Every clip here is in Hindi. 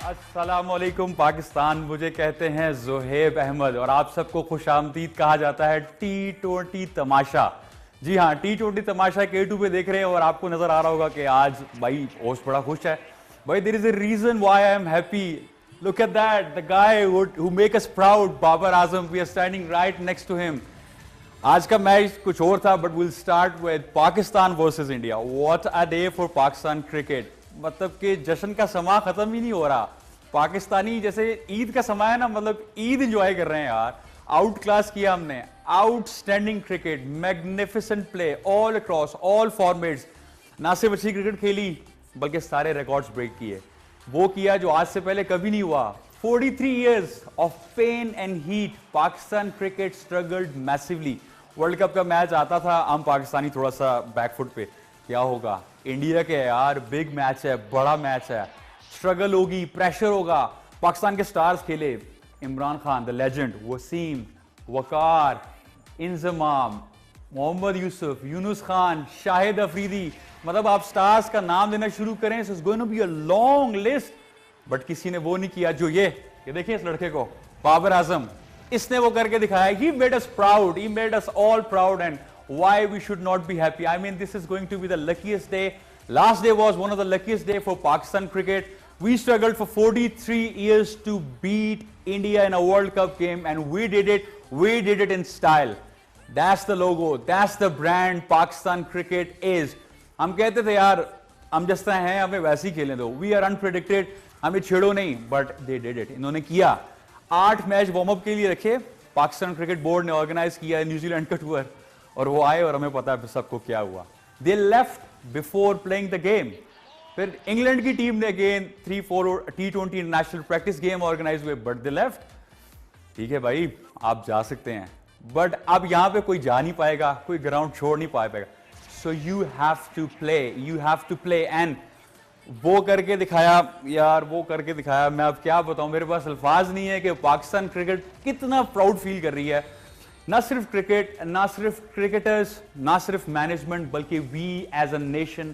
अस्सलामुअलैकुम पाकिस्तान, मुझे कहते हैं ज़ुहैब अहमद और आप सबको खुशामदीद कहा जाता है T20 तमाशा। जी हाँ, T20 तमाशा K2 पे देख रहे हैं और आपको नजर आ रहा होगा कि आज भाई होस्ट बड़ा खुश है। भाई there is a reason why I am happy. Look at that, the guy who make us proud, Babar Azam, we are standing right next to him. आज का मैच कुछ और था, but will start with Pakistan versus India. What a day for Pakistan cricket. मतलब कि जश्न का समा खत्म ही नहीं हो रहा। पाकिस्तानी जैसे ईद का समय है ना, मतलब ईद एंजॉय कर रहे हैं यार। आउट क्लास किया हमने, outstanding cricket, magnificent play all across all formats. ना सिर्फ अच्छी क्रिकेट खेली बल्कि सारे रिकॉर्ड्स ब्रेक किए। वो किया जो आज से पहले कभी नहीं हुआ। 43 years of pain and heat, Pakistan cricket struggled massively। World cup का मैच आता था, हम पाकिस्तानी थोड़ा सा बैकफुट पे। क्या होगा, इंडिया के यार बिग मैच है, बड़ा मैच है, स्ट्रगल होगी, प्रेशर होगा। पाकिस्तान के स्टार्स खेले, इमरान खान द लेजेंड, वसीम, वकार, इंजमाम, मोहम्मद यूसुफ, यूनुस खान, शाहिद अफरीदी। मतलब आप स्टार्स का नाम लेना शुरू करें, it's going to be a long list. But किसी ने वो नहीं किया जो ये देखिए इस लड़के को, बाबर आजम। इसने वो करके दिखाया। He made us proud, he made us all proud, and why we should not be happy. I mean, this is going to be the luckiest day. Last day was one of the luckiest day for Pakistan cricket. We struggled for 43 years to beat India in a World Cup game, and we did it. We did it in style. That's the logo, that's the brand Pakistan cricket is. हम कहते थे यार हम जिस तरह हैं हमें वैसे ही खेलने दो, वी आर अनप्रेडिक्टेड, हमें छेड़ो नहीं, बट दे डिड इट। इन्होंने किया। 8 मैच वार्म अप के लिए रखे, पाकिस्तान क्रिकेट बोर्ड ने ऑर्गेनाइज किया न्यूजीलैंड का टूर, और वो आए और हमें पता है सबको क्या हुआ। They left before playing the game. फिर इंग्लैंड की टीम ने again 3-4 T20 international practice game organise हुए, बट दे लेफ्ट। ठीक है भाई, आप जा सकते हैं, बट अब यहां पे कोई जा नहीं पाएगा, कोई ग्राउंड छोड़ नहीं पाएगा। So you have to play, you have to play. And वो करके दिखाया यार, वो करके दिखाया। मैं अब क्या बताऊं, मेरे पास अल्फाज नहीं है कि पाकिस्तान क्रिकेट कितना प्राउड फील कर रही है। ना सिर्फ क्रिकेट, ना सिर्फ क्रिकेटर्स, ना सिर्फ मैनेजमेंट, बल्कि we as a nation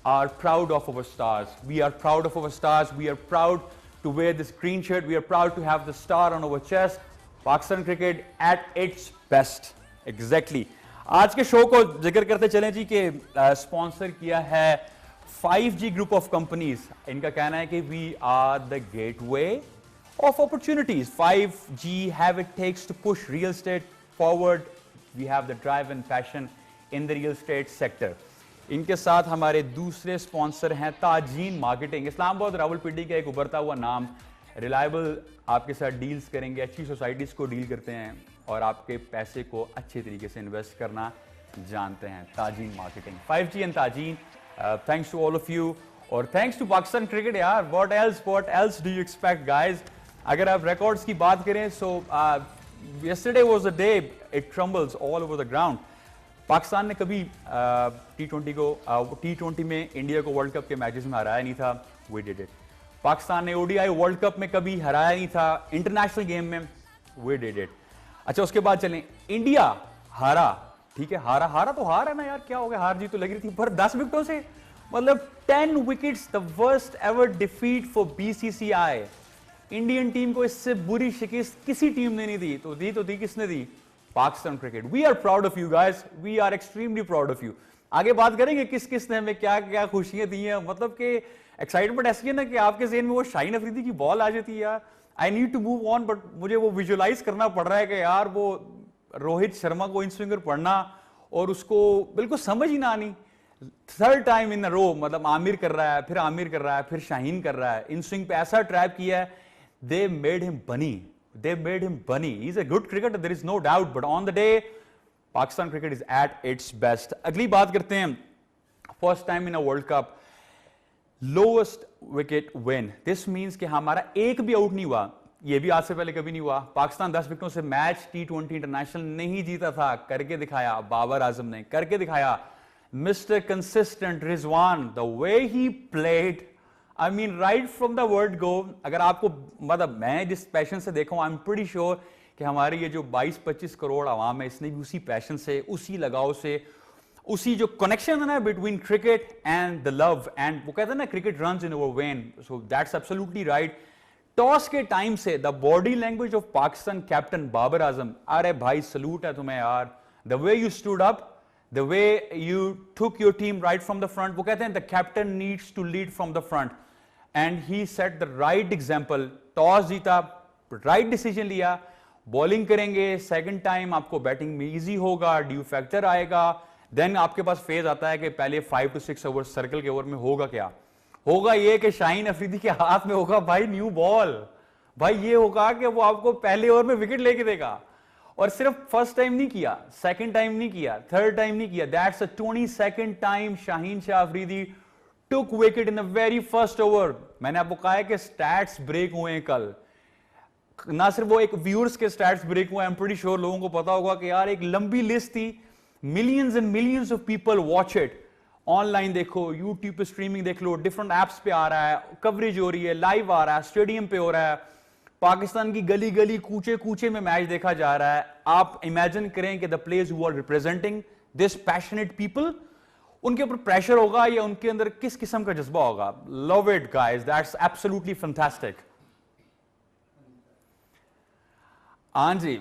are proud of our stars. We are proud of our stars, we are proud to wear this green shirt, we are proud to have the star on our chest. Pakistan cricket at its best. Exactly. आज के शो को जिक्र करते चले जी कि स्पॉन्सर किया है 5G ग्रुप ऑफ कंपनीज। इनका कहना है कि we are the gateway of opportunities. 5G have it takes to push real estate forward. We have the drive and passion in the real estate sector. इनके साथ हमारे दूसरे स्पॉन्सर हैं ताजीन मार्केटिंग। इस्लामाबाद रावलपिंडी का एक उभरता हुआ नाम, रिलायबल आपके साथ डील्स करेंगे, अच्छी सोसाइटीज को डील करते हैं और आपके पैसे को अच्छे तरीके से इन्वेस्ट करना जानते हैं। ताजीन मार्केटिंग, 5G एंड ताजीन। Thanks to all of you, और thanks to Pakistan cricket यार। What else do you expect guys? अगर आप records की बात करें, so yesterday was the day it crumbles all over the ground. Pakistan ने कभी T20 में इंडिया को वर्ल्ड कप के मैचेस में हराया नहीं था, we did it. पाकिस्तान ने ODI वर्ल्ड कप में कभी हराया नहीं था, इंटरनेशनल गेम में we did it. अच्छा, उसके बाद चलें, इंडिया हारा, ठीक है, हारा तो हार है ना यार, क्या हो गया, हार जी तो लग रही थी, पर 10 विकेटों से, मतलब 10 wickets, the worst ever defeat for BCCI। Indian team को इससे बुरी शिकस्त किसी टीम ने नहीं दी, तो दी किसने दी? Pakistan cricket. We are proud of you guys, we are extremely proud of you. आगे बात करेंगे किस ने हमें क्या क्या खुशियां दी हैं। मतलब कि एक्साइटमेंट ऐसी है ना कि आपके ज़हन में वो शाहीन अफरीदी की बॉल आ जाती है यार। I need to move on, but मुझे वो विजुअलाइज करना पड़ रहा है कि यार वो रोहित शर्मा को इन स्विंगर पढ़ना और उसको बिल्कुल समझ ही ना आनी। 3rd टाइम इन रो, मतलब आमिर कर रहा है, फिर आमिर कर रहा है, फिर शाहीन कर रहा है, इन स्विंग पे ऐसा ट्रैप किया है। दे made him bunny, he is a good cricketer, there is no doubt, but on the day Pakistan cricket is at its best. अगली बात करते हैं, first time in a world cup lowest wicket win. This means कि हमारा एक भी आउट नहीं हुआ, ये भी आज से पहले कभी नहीं हुआ। पाकिस्तान 10 विकेटों से मैच T20 इंटरनेशनल नहीं जीता था, करके दिखाया बाबर आजम ने, करके दिखाया। Mister consistent Rizwan, the way he played, I mean right from the word go. अगर आपको, मतलब मैं जिस पैशन से देखा हूं, आई एम प्रीटी श्योर कि हमारी ये जो 22-25 करोड़ आवाम है, इसने भी उसी पैशन से, उसी लगाव से, उसी जो कनेक्शन है ना between cricket and the love, and वो कहते हैं ना cricket runs in our vein, so that's absolutely right. Toss के टाइम से the body language of Pakistan captain Babar Azam, अरे भाई सलूट है तुम्हें यार, the way you stood up, the way you took your team right from the front. वो कहते हैं the captain needs to lead from the front, and he set the right example. Toss जीता, राइट डिसीजन लिया, बॉलिंग करेंगे, सेकंड टाइम आपको बैटिंग में इजी होगा, ड्यू फैक्टर आएगा, देन आपके पास फेज आता है कि पहले 5 to 6 ओवर सर्कल के ओवर में होगा क्या, होगा ये कि शाहीन अफरीदी के हाथ में होगा भाई न्यू बॉल, भाई ये होगा कि वो आपको पहले ओवर में विकेट लेके देगा। और सिर्फ फर्स्ट टाइम नहीं किया, सेकंड टाइम नहीं किया, थर्ड टाइम नहीं किया, that's a 22nd time Shaheen Shah Afridi took wicket in the very first over. मैंने आपको कहा है कि स्टैट्स ब्रेक हुए हैं कल, ना सिर्फ वो एक व्यूअर्स के स्टैट्स ब्रेक हुए, आई एम प्रीटी श्योर लोगों को पता होगा कि यार एक लंबी लिस्ट थी, millions and millions of people watch it, online देखो, यूट्यूब पे स्ट्रीमिंग देख लो, डिफरेंट एप्स पे आ रहा है, कवरेज हो रही है, लाइव आ रहा है, स्टेडियम पे हो रहा है, पाकिस्तान की गली गली कूचे कूचे में मैच देखा जा रहा है। आप इमेजिन करें कि the players who are representing this passionate people, उनके ऊपर प्रेशर होगा या उनके अंदर किस किस्म का जज्बा होगा। Love it guys, that's absolutely fantastic. हाँ जी,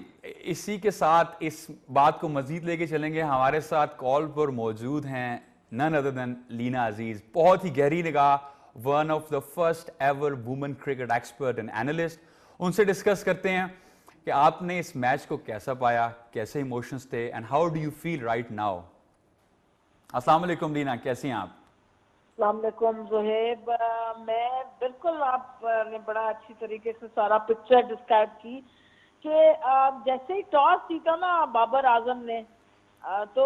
इसी के साथ इस बात को मजीद लेके चलेंगे। हमारे साथ कॉल पर मौजूद हैं नन अदर देन लीना अजीज, बहुत ही गहरी निगाह, one of the first ever women cricket expert and analyst. उनसे डिस्कस करते हैं कि आपने इस मैच को कैसा पाया, कैसे इमोशंस थे, and how do you feel right now. अस्सलाम वालेकुम लीना, कैसी हैं आप? अस्सलाम वालेकुम ज़ुहैब, मैं बिल्कुल, आपने बड़ा अच्छी तरीके से सारा पिक्चर डिस्क्राइब की कि जैसे ही टॉस जीता ना बाबर आजम ने, तो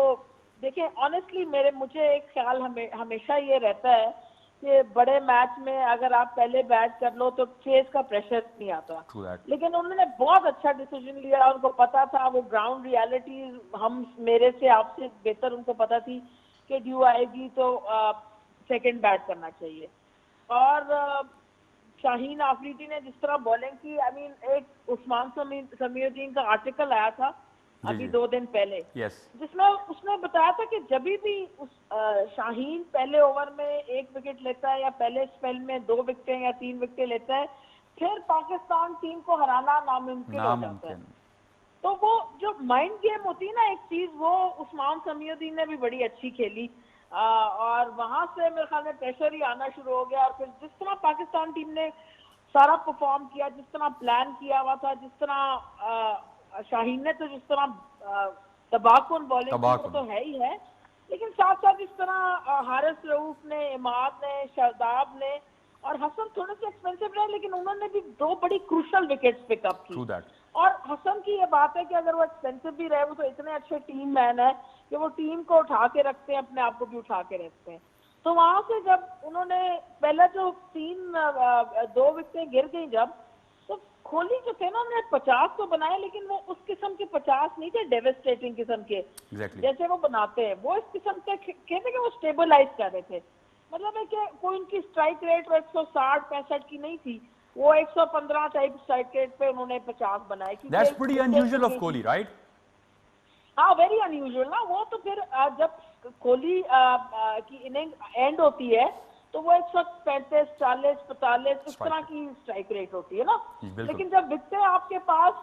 देखिए ऑनेस्टली मुझे एक ख्याल हमेशा ये रहता है कि बड़े मैच में अगर आप पहले बैट कर लो तो चेस का प्रेशर नहीं आता, लेकिन उन्होंने बहुत अच्छा डिसीजन लिया। उनको पता था वो ग्राउंड रियलिटी हम मेरे से आपसे बेहतर उनको पता थी कि ड्यू आएगी तो सेकंड बैट करना चाहिए। और शाहीन आफरीदी ने जिस तरह बॉलिंग की, आई मीन एक उस्मान समीउद्दीन का आर्टिकल आया था अभी 2 दिन पहले, जिसमें उसने बताया था कि जब भी उस शाहीन पहले ओवर में 1 विकेट लेता है या पहले स्पेल में 2 विकेटें या 3 विकेटें लेता है, फिर पाकिस्तान टीम को हराना नामुमकिन हो जाता है। तो वो जो माइंड गेम होती है ना एक चीज, वो उस्मान समीउद्दीन ने भी बड़ी अच्छी खेली, और वहां से मेरे ख्याल में प्रेशर ही आना शुरू हो गया। और फिर जिस तरह पाकिस्तान टीम ने सारा परफॉर्म किया, जिस तरह प्लान किया हुआ था, जिस तरह शाहीन ने तो जिस तरह तबाहकुन बॉलिंग की, वो तो है ही है, लेकिन साथ साथ जिस तरह हारिस रऊफ ने, इमाद ने, शादाब ने और हसन थोड़े से एक्सपेंसिव रहे, लेकिन उन्होंने भी 2 बड़ी क्रूशल विकेट्स पिकअप की। और हसन की ये बात है कि अगर वो एक्सपेंसिव भी रहे, वो तो इतने अच्छे टीम मैन है कि वो टीम को उठा के रखते हैं, अपने आप को भी उठा के रखते हैं। तो वहां से जब उन्होंने पहले जो 2 विकेटें गिर गई, जब तो कोहली जो थे ना, उन्होंने 50 तो बनाए, लेकिन वो उस किस्म के 50 नहीं थे डेविस्टेटिंग किस्म के, जैसे वो बनाते हैं। वो इस किस्म के कहते कि वो स्टेबलाइज कर रहे थे, मतलब है कि कोई उनकी स्ट्राइक रेट 160-65 की नहीं थी, वो 115 टाइप स्ट्राइक रेट पे उन्होंने 50 बनाए। That's pretty unusual of Kohli, right? हाँ, वेरी अनयूजुअल ना। वो तो फिर जब कोहली की इनिंग एंड होती है तो वो 135, 40, 45 इस तरह की स्ट्राइक रेट होती है ना। लेकिन जब विकेटें आपके पास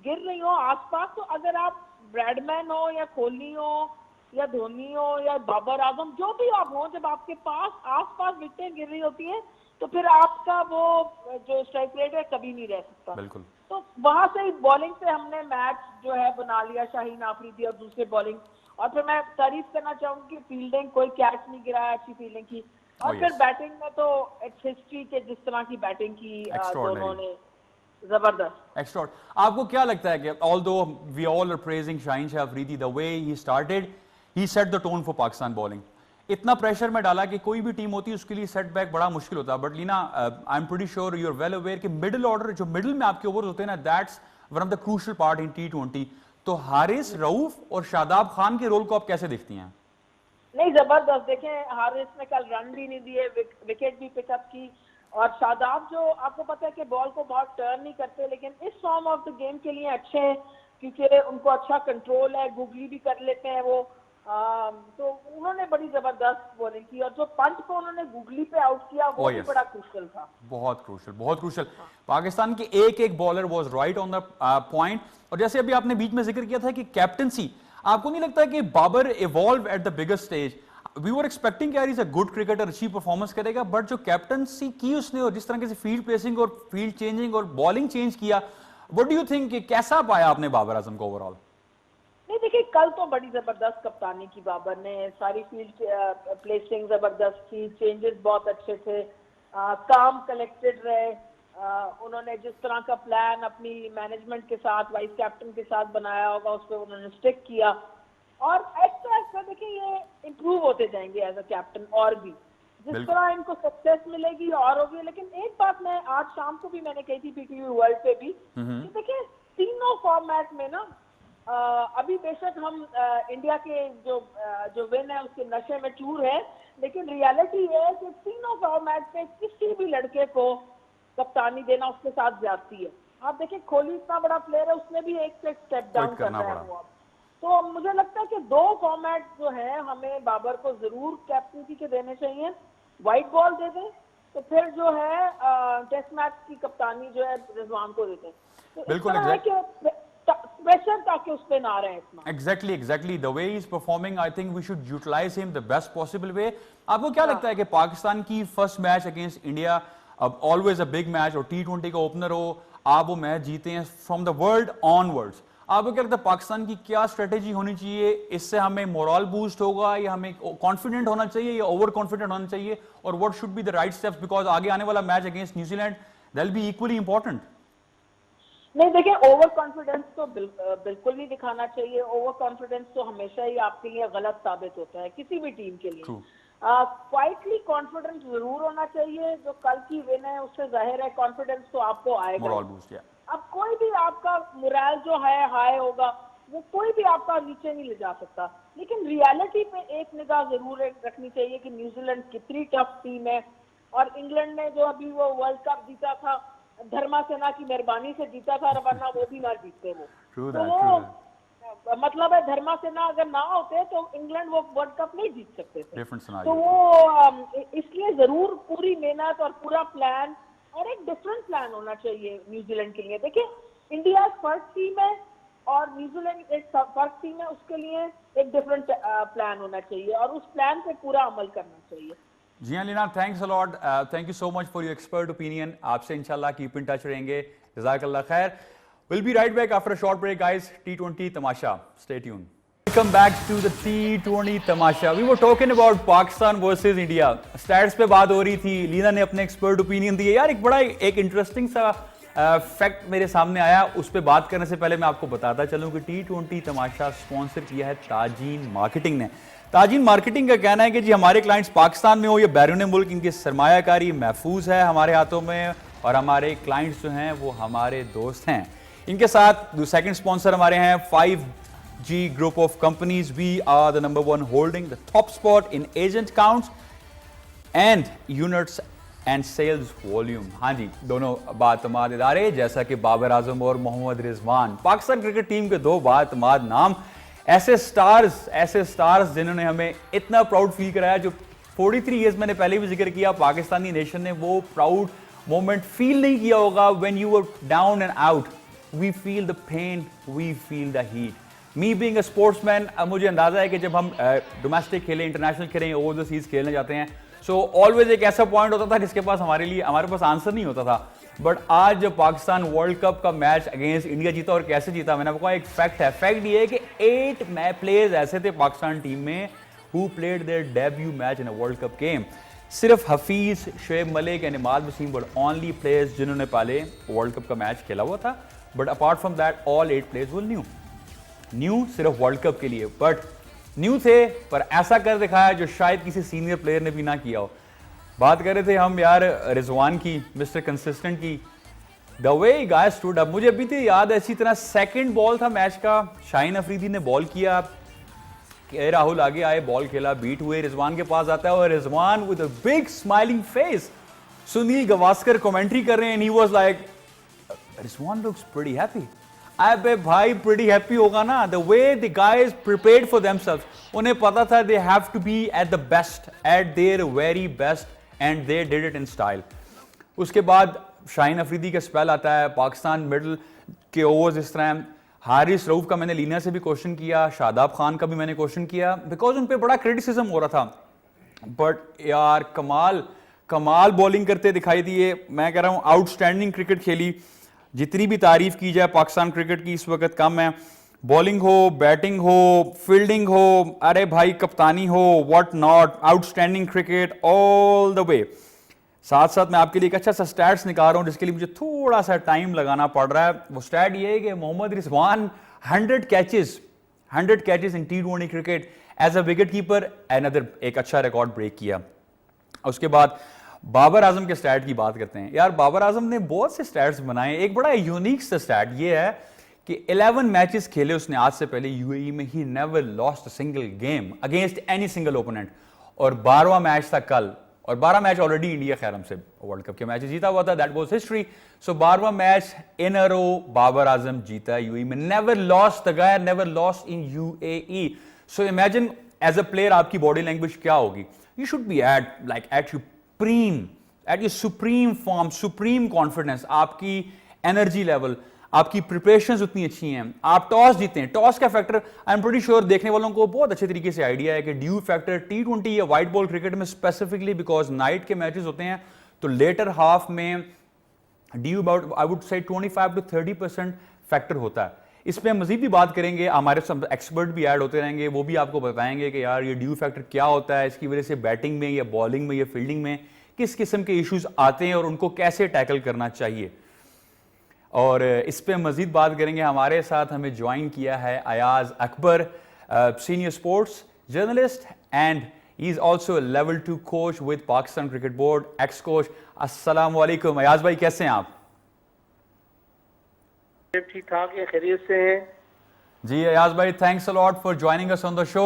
गिर रही हो आसपास, तो अगर आप ब्रैडमैन हो या कोहली हो या धोनी हो या बाबर आजम, जो भी आप हो, जब आपके पास आसपास विकेटें गिर रही होती हैं, तो फिर आपका वो जो स्ट्राइक रेट है कभी नहीं रह सकता। बिल्कुल। तो वहां से बॉलिंग से हमने मैच जो है बना लिया, शाहीन आफरीदी और दूसरे बॉलिंग। और फिर मैं तारीफ करना चाहूंगी फील्डिंग, कोई कैच नहीं गिराया, अच्छी फील्डिंग की। और फिर बैटिंग में तो हिस्ट्री के जिस तरह की बैटिंग की दोनों ने, जबरदस्त, एक्स्ट्रा। आपको क्या लगता है कि although we all are praising Shaheen Shah Afridi, the way he started, he set the tone for Pakistan bowling, इतना प्रेशर में डाला कि कोई भी टीम होती है उसके लिए सेटबैक बड़ा मुश्किल होता है। But Leena, I am pretty sure you are well aware कि मिडिल ऑर्डर, जो मिडिल में आपके ओवर होते हैं ना, that's one of the crucial part in T20। तो हारिस रऊफ और शादाब खान के रोल को आप कैसे देखती हैं? नहीं, जबरदस्त। देखें, हारिस ने कल रन भी नहीं दिए, विकेट भी पिकअप की, और शादाब जो आपको पता है कि बॉल को बहुत टर्न नहीं करते, लेकिन इस फॉर्म ऑफ द गेम के लिए अच्छे हैं क्योंकि उनको अच्छा कंट्रोल है, गूगली भी कर लेते हैं वो। तो उन्होंने बड़ी जबरदस्त बॉलिंग की, और जो पंच को उन्होंने गूगली पे आउट किया वो भी बड़ा क्रूशियल था। बहुत क्रूशल, बहुत क्रूशल। पाकिस्तान के एक एक bowler was right on the point. और जैसे अभी आपने बीच में जिक्र किया था कि कैप्टनसी, आपको नहीं लगता कि Babar evolve at the biggest stage? We were expecting कि यार इज अ गुड क्रिकेटर, अच्छी परफॉर्मेंस करेगा, बट जो कैप्टनसी की उसने और जिस तरह से फील्ड प्लेसिंग और फील्ड चेंजिंग और बॉलिंग चेंज किया, व्हाट डू यू थिंक कि कैसा पाया आपने बाबर आजम को ओवरऑल? नहीं देखिए, कल तो बड़ी जबरदस्त कप्तानी की बाबर ने, सारी फील्ड प्लेसिंग जबरदस्त थी, चेंजेस बहुत अच्छे थे, काम कलेक्टेड रहे, उन्होंने जिस तरह का प्लान अपनी मैनेजमेंट के साथ, वाइस कैप्टन के साथ बनाया होगा उस पर उन्होंने स्टिक किया, और ऐसा देखिए ये इम्प्रूव होते जाएंगे एज अ कैप्टन, और भी जिस तरह इनको सक्सेस मिलेगी और होगी। लेकिन एक बात मैं आज शाम को भी मैंने कही थी PTV वर्ल्ड पे भी, कि देखिए तीनों फॉर्मेट में ना अभी बेशक हम इंडिया के जो विन है उसके नशे में चूर है, लेकिन रियलिटी ये है कि तीनों फॉर्मेट पे किसी भी लड़के को कप्तानी देना उसके साथ ज्यादती है। आप देखिए कोहली इतना बड़ा प्लेयर है, उसने भी एक से स्टेप डाउन करना है वो। तो मुझे लगता है कि दो फॉर्मेट जो है हमें बाबर को जरूर कैप्टनसी के देने चाहिए, व्हाइट बॉल दे दें, तो फिर जो है टेस्ट मैच की कप्तानी जो है रिजवान को देते हैं। तो बिल्कुल प्रेशर ताकि उस पे ना रहे इतना। Exactly the way he is performing, I think we should utilise him the best possible way. आपको क्या लगता है कि पाकिस्तान की फर्स्ट मैच अगेंस्ट इंडिया, अब ऑलवेज अ बिग मैच, और T20 का ओपनर हो, आप वो मैच जीते हैं फ्रॉम द वर्ल्ड ऑनवर्ड्स, आपको क्या लगता है पाकिस्तान की क्या स्ट्रेटेजी होनी चाहिए? इससे हमें मोरल बूस्ट होगा, या हमें कॉन्फिडेंट होना चाहिए, या ओवर कॉन्फिडेंट होना चाहिए? और what should be the right steps, because आगे आने वाला match against New Zealand that will be equally important. नहीं देखिए, ओवर कॉन्फिडेंस तो बिल्कुल नहीं दिखाना चाहिए। ओवर कॉन्फिडेंस तो हमेशा ही आपके लिए गलत साबित होता है, किसी भी टीम के लिए। क्वाइटली कॉन्फिडेंस जरूर होना चाहिए। जो कल की विन है उससे जाहिर है कॉन्फिडेंस तो आपको आएगा। अब कोई भी आपका मोरल जो है हाई होगा, वो कोई भी आपका नीचे नहीं ले जा सकता। लेकिन रियलिटी पे एक निगाह जरूर रखनी चाहिए कि न्यूजीलैंड कितनी टफ टीम है, और इंग्लैंड ने जो अभी वो वर्ल्ड कप जीता था धर्मा सेना की मेहरबानी से जीता था, वरना वो भी ना जीतते वो। तो वो मतलब है धर्मा सेना अगर ना होते तो इंग्लैंड वो वर्ल्ड कप नहीं जीत सकते थे। तो वो इसलिए जरूर पूरी मेहनत और पूरा प्लान और एक डिफरेंट प्लान होना चाहिए न्यूजीलैंड के लिए। देखिए इंडिया फर्स्ट टीम है और न्यूजीलैंड एक फर्स्ट टीम है, उसके लिए एक डिफरेंट प्लान होना चाहिए और उस प्लान पे पूरा अमल करना चाहिए। जी हाँ Leena, thanks a lot, thank you so much for your expert opinion. आपसे इंशाल्लाह कीप इन टच रहेंगे। जज़ाकल्लाह खैर। Will be right back after a short break guys. T20 Tamasha, stay tuned. Welcome back to the T20 Tamasha. We were talking about Pakistan versus India. Stats पे बात हो रही थी, लीना ने अपने एक्सपर्ट ओपिनियन दिए। यार एक बड़ा एक इंटरेस्टिंग सा फैक्ट मेरे सामने आया, उस पर बात करने से पहले मैं आपको बताता चलूं कि T20 तमाशा स्पॉन्सर किया है ताजीन मार्केटिंग ने। ताजीन मार्केटिंग का कहना है कि जी हमारे क्लाइंट्स पाकिस्तान में हो या बैरून मुल्क, इनकी सरमायाकारी महफूज है हमारे हाथों में, और हमारे क्लाइंट्स जो हैं वो हमारे दोस्त हैं। इनके साथ सेकंड स्पॉन्सर हमारे हैं 5G group of companies. We are the number 1 holding the top spot in agent counts and units and sales volume. हाँ जी, दोनों बातमाद इदारे जैसा कि बाबर आजम और मोहम्मद रिजवान, पाकिस्तान क्रिकेट टीम के दो बातमाद नाम, ऐसे स्टार्स जिन्होंने हमें इतना प्राउड फील कराया। जो 43 इयर्स मैंने पहले भी जिक्र किया, पाकिस्तानी नेशन ने वो प्राउड मोमेंट फील नहीं किया होगा when you were down and out. We feel the pain, we feel the heat. Me being a sportsman, मुझे अंदाजा है कि जब हम डोमेस्टिक खेलें, इंटरनेशनल खेलें, ओवर द सीज खेलने जाते हैं, सो ऑलवेज एक ऐसा पॉइंट होता था जिसके पास हमारे पास आंसर नहीं होता था। बट आज जब पाकिस्तान वर्ल्ड कप का मैच अगेंस्ट इंडिया जीता, और कैसे जीता, मैंने आपको एक फैक्ट है। फैक्ट ये है कि 8 प्लेयर्स ऐसे थे पाकिस्तान टीम में who played their debut match in a world cup game. सिर्फ Hafeez, Shoaib Malik and Imad Wasim were only players जिन्होंने पहले वर्ल्ड कप का मैच खेला हुआ था। But apart from that all 8 players were new सिर्फ वर्ल्ड कप के लिए, बट न्यू थे पर ऐसा कर दिखाया जो शायद किसी सीनियर प्लेयर ने भी ना किया हो। बात कर रहे थे हम यार रिजवान की, मिस्टर कंसिस्टेंट की, the way guy stood up. मुझे अभी तो याद है, इसी तरह सेकंड बॉल था मैच का, शाहीन अफरीदी ने बॉल किया, राहुल आगे आए, बॉल खेला, बीट हुए, रिजवान के पास आता है और Rizwan with a big smiling face, Sunil Gavaskar commentary कर रहे हैं, he was like Rizwan looks pretty happy. अबे भाई प्रीटी हैप्पी होगा ना, the way the guys prepared for themselves. उन्हें पता था they have to be at the best, at their very best, and they did it in style. उसके बाद शाहीन अफरीदी का स्पेल आता है, पाकिस्तान मिडल के ओवर्स इस तरह। हारिस रऊफ का मैंने लीना से भी क्वेश्चन किया, शादाब खान का भी मैंने क्वेश्चन किया, बिकॉज उन पे बड़ा क्रिटिसिज्म हो रहा था। बट यार कमाल बॉलिंग करते दिखाई दिए। मैं कह रहा हूं आउटस्टैंडिंग क्रिकेट खेली। जितनी भी तारीफ की जाए पाकिस्तान क्रिकेट की इस वक्त कम है। बॉलिंग हो, बैटिंग हो, फील्डिंग हो, अरे भाई कप्तानी हो, what not, outstanding cricket all the way. साथ साथ मैं आपके लिए एक अच्छा सा स्टैट्स निकाल रहा हूं जिसके लिए मुझे थोड़ा सा टाइम लगाना पड़ रहा है। वो स्टैट ये है कि Mohammad Rizwan 100 catches in T20 cricket as a wicket keeper, another एक अच्छा रिकॉर्ड ब्रेक किया। उसके बाद बाबर आजम के स्टैट की बात करते हैं। यार बाबर आजम ने बहुत से स्टैट्स बनाए। एक बड़ा यूनिक सा स्टैट ये है कि 11 मैचेस खेले उसने आज से पहले यूएई में, he never lost a single game against any single opponent. और 12वां मैच था कल, और 12 मैच ऑलरेडी इंडिया खैर हमसे वर्ल्ड कप के मैच जीता हुआ था, दैट वाज हिस्ट्री। सो 12वां match in a row Babar Azam जीता यूएई में। Never lost the guy, never lost in UAE. So imagine as a player आपकी बॉडी लैंग्वेज क्या होगी। You should be at your supreme form, supreme confidence, आपकी एनर्जी लेवल, आपकी प्रिपरेशंस उतनी अच्छी हैं। आप टॉस जीते हैं, टॉस का factor I am pretty sure देखने वालों को बहुत अच्छे तरीके से आइडिया है कि ड्यू फैक्टर T20 या वाइट बॉल क्रिकेट में स्पेसिफिकली, बिकॉज नाइट के मैचेस होते हैं तो लेटर हाफ में due about I would say 25 to 30% factor होता है। इस पर हम मजीद भी बात करेंगे, हमारे सब एक्सपर्ट भी ऐड होते रहेंगे, वो भी आपको बताएंगे कि यार ये ड्यू फैक्टर क्या होता है, इसकी वजह से बैटिंग में या बॉलिंग में या फील्डिंग में किस किस्म के इश्यूज आते हैं और उनको कैसे टैकल करना चाहिए। और इस पे मजीद बात करेंगे। हमारे साथ हमें ज्वाइन किया है Ayaz Akbar, senior sports journalist, and he is also level 2 coach with Pakistan cricket board, x coach. अस्सलाम वालेकुम अयाज भाई, कैसे हैं आप? ठीक ठाक है, खैरियत से हैं जी अयाज भाई, thanks a lot for joining us on the show.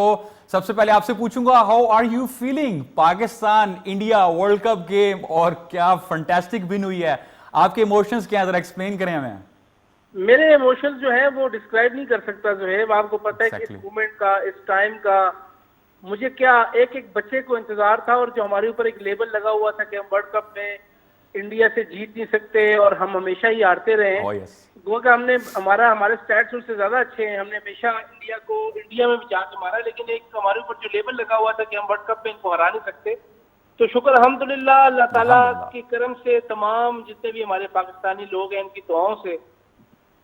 सबसे पहले आपसे पूछूंगा, how are you feeling? Pakistan India world cup game, और क्या फंटास्टिक विन हुई है, आपके इमोशंस क्या है, जरा एक्सप्लेन करें हमें। मेरे इमोशंस जो है वो डिस्क्राइब नहीं कर सकता जोहेब, आपको पता है कि इस मोमेंट का, इस टाइम का मुझे क्या एक एक बच्चे को इंतजार था, और जो हमारे ऊपर एक लेबल लगा हुआ था कि हम वर्ल्ड कप में इंडिया से जीत नहीं सकते और हम हमेशा ही हारते रहे। वो कि हमने हमारे स्टैट्स उससे ज्यादा अच्छे हैं, हमने हमेशा इंडिया को इंडिया में भी जाके मारा, लेकिन एक हमारे ऊपर जो लेबल लगा हुआ था कि हम वर्ल्ड कप में इनको हरा नहीं सकते। तो शुक्र अल्हम्दुलिल्लाह, अल्लाह ताला के करम से, तमाम जितने भी हमारे पाकिस्तानी लोग हैं इनकी दुआओं से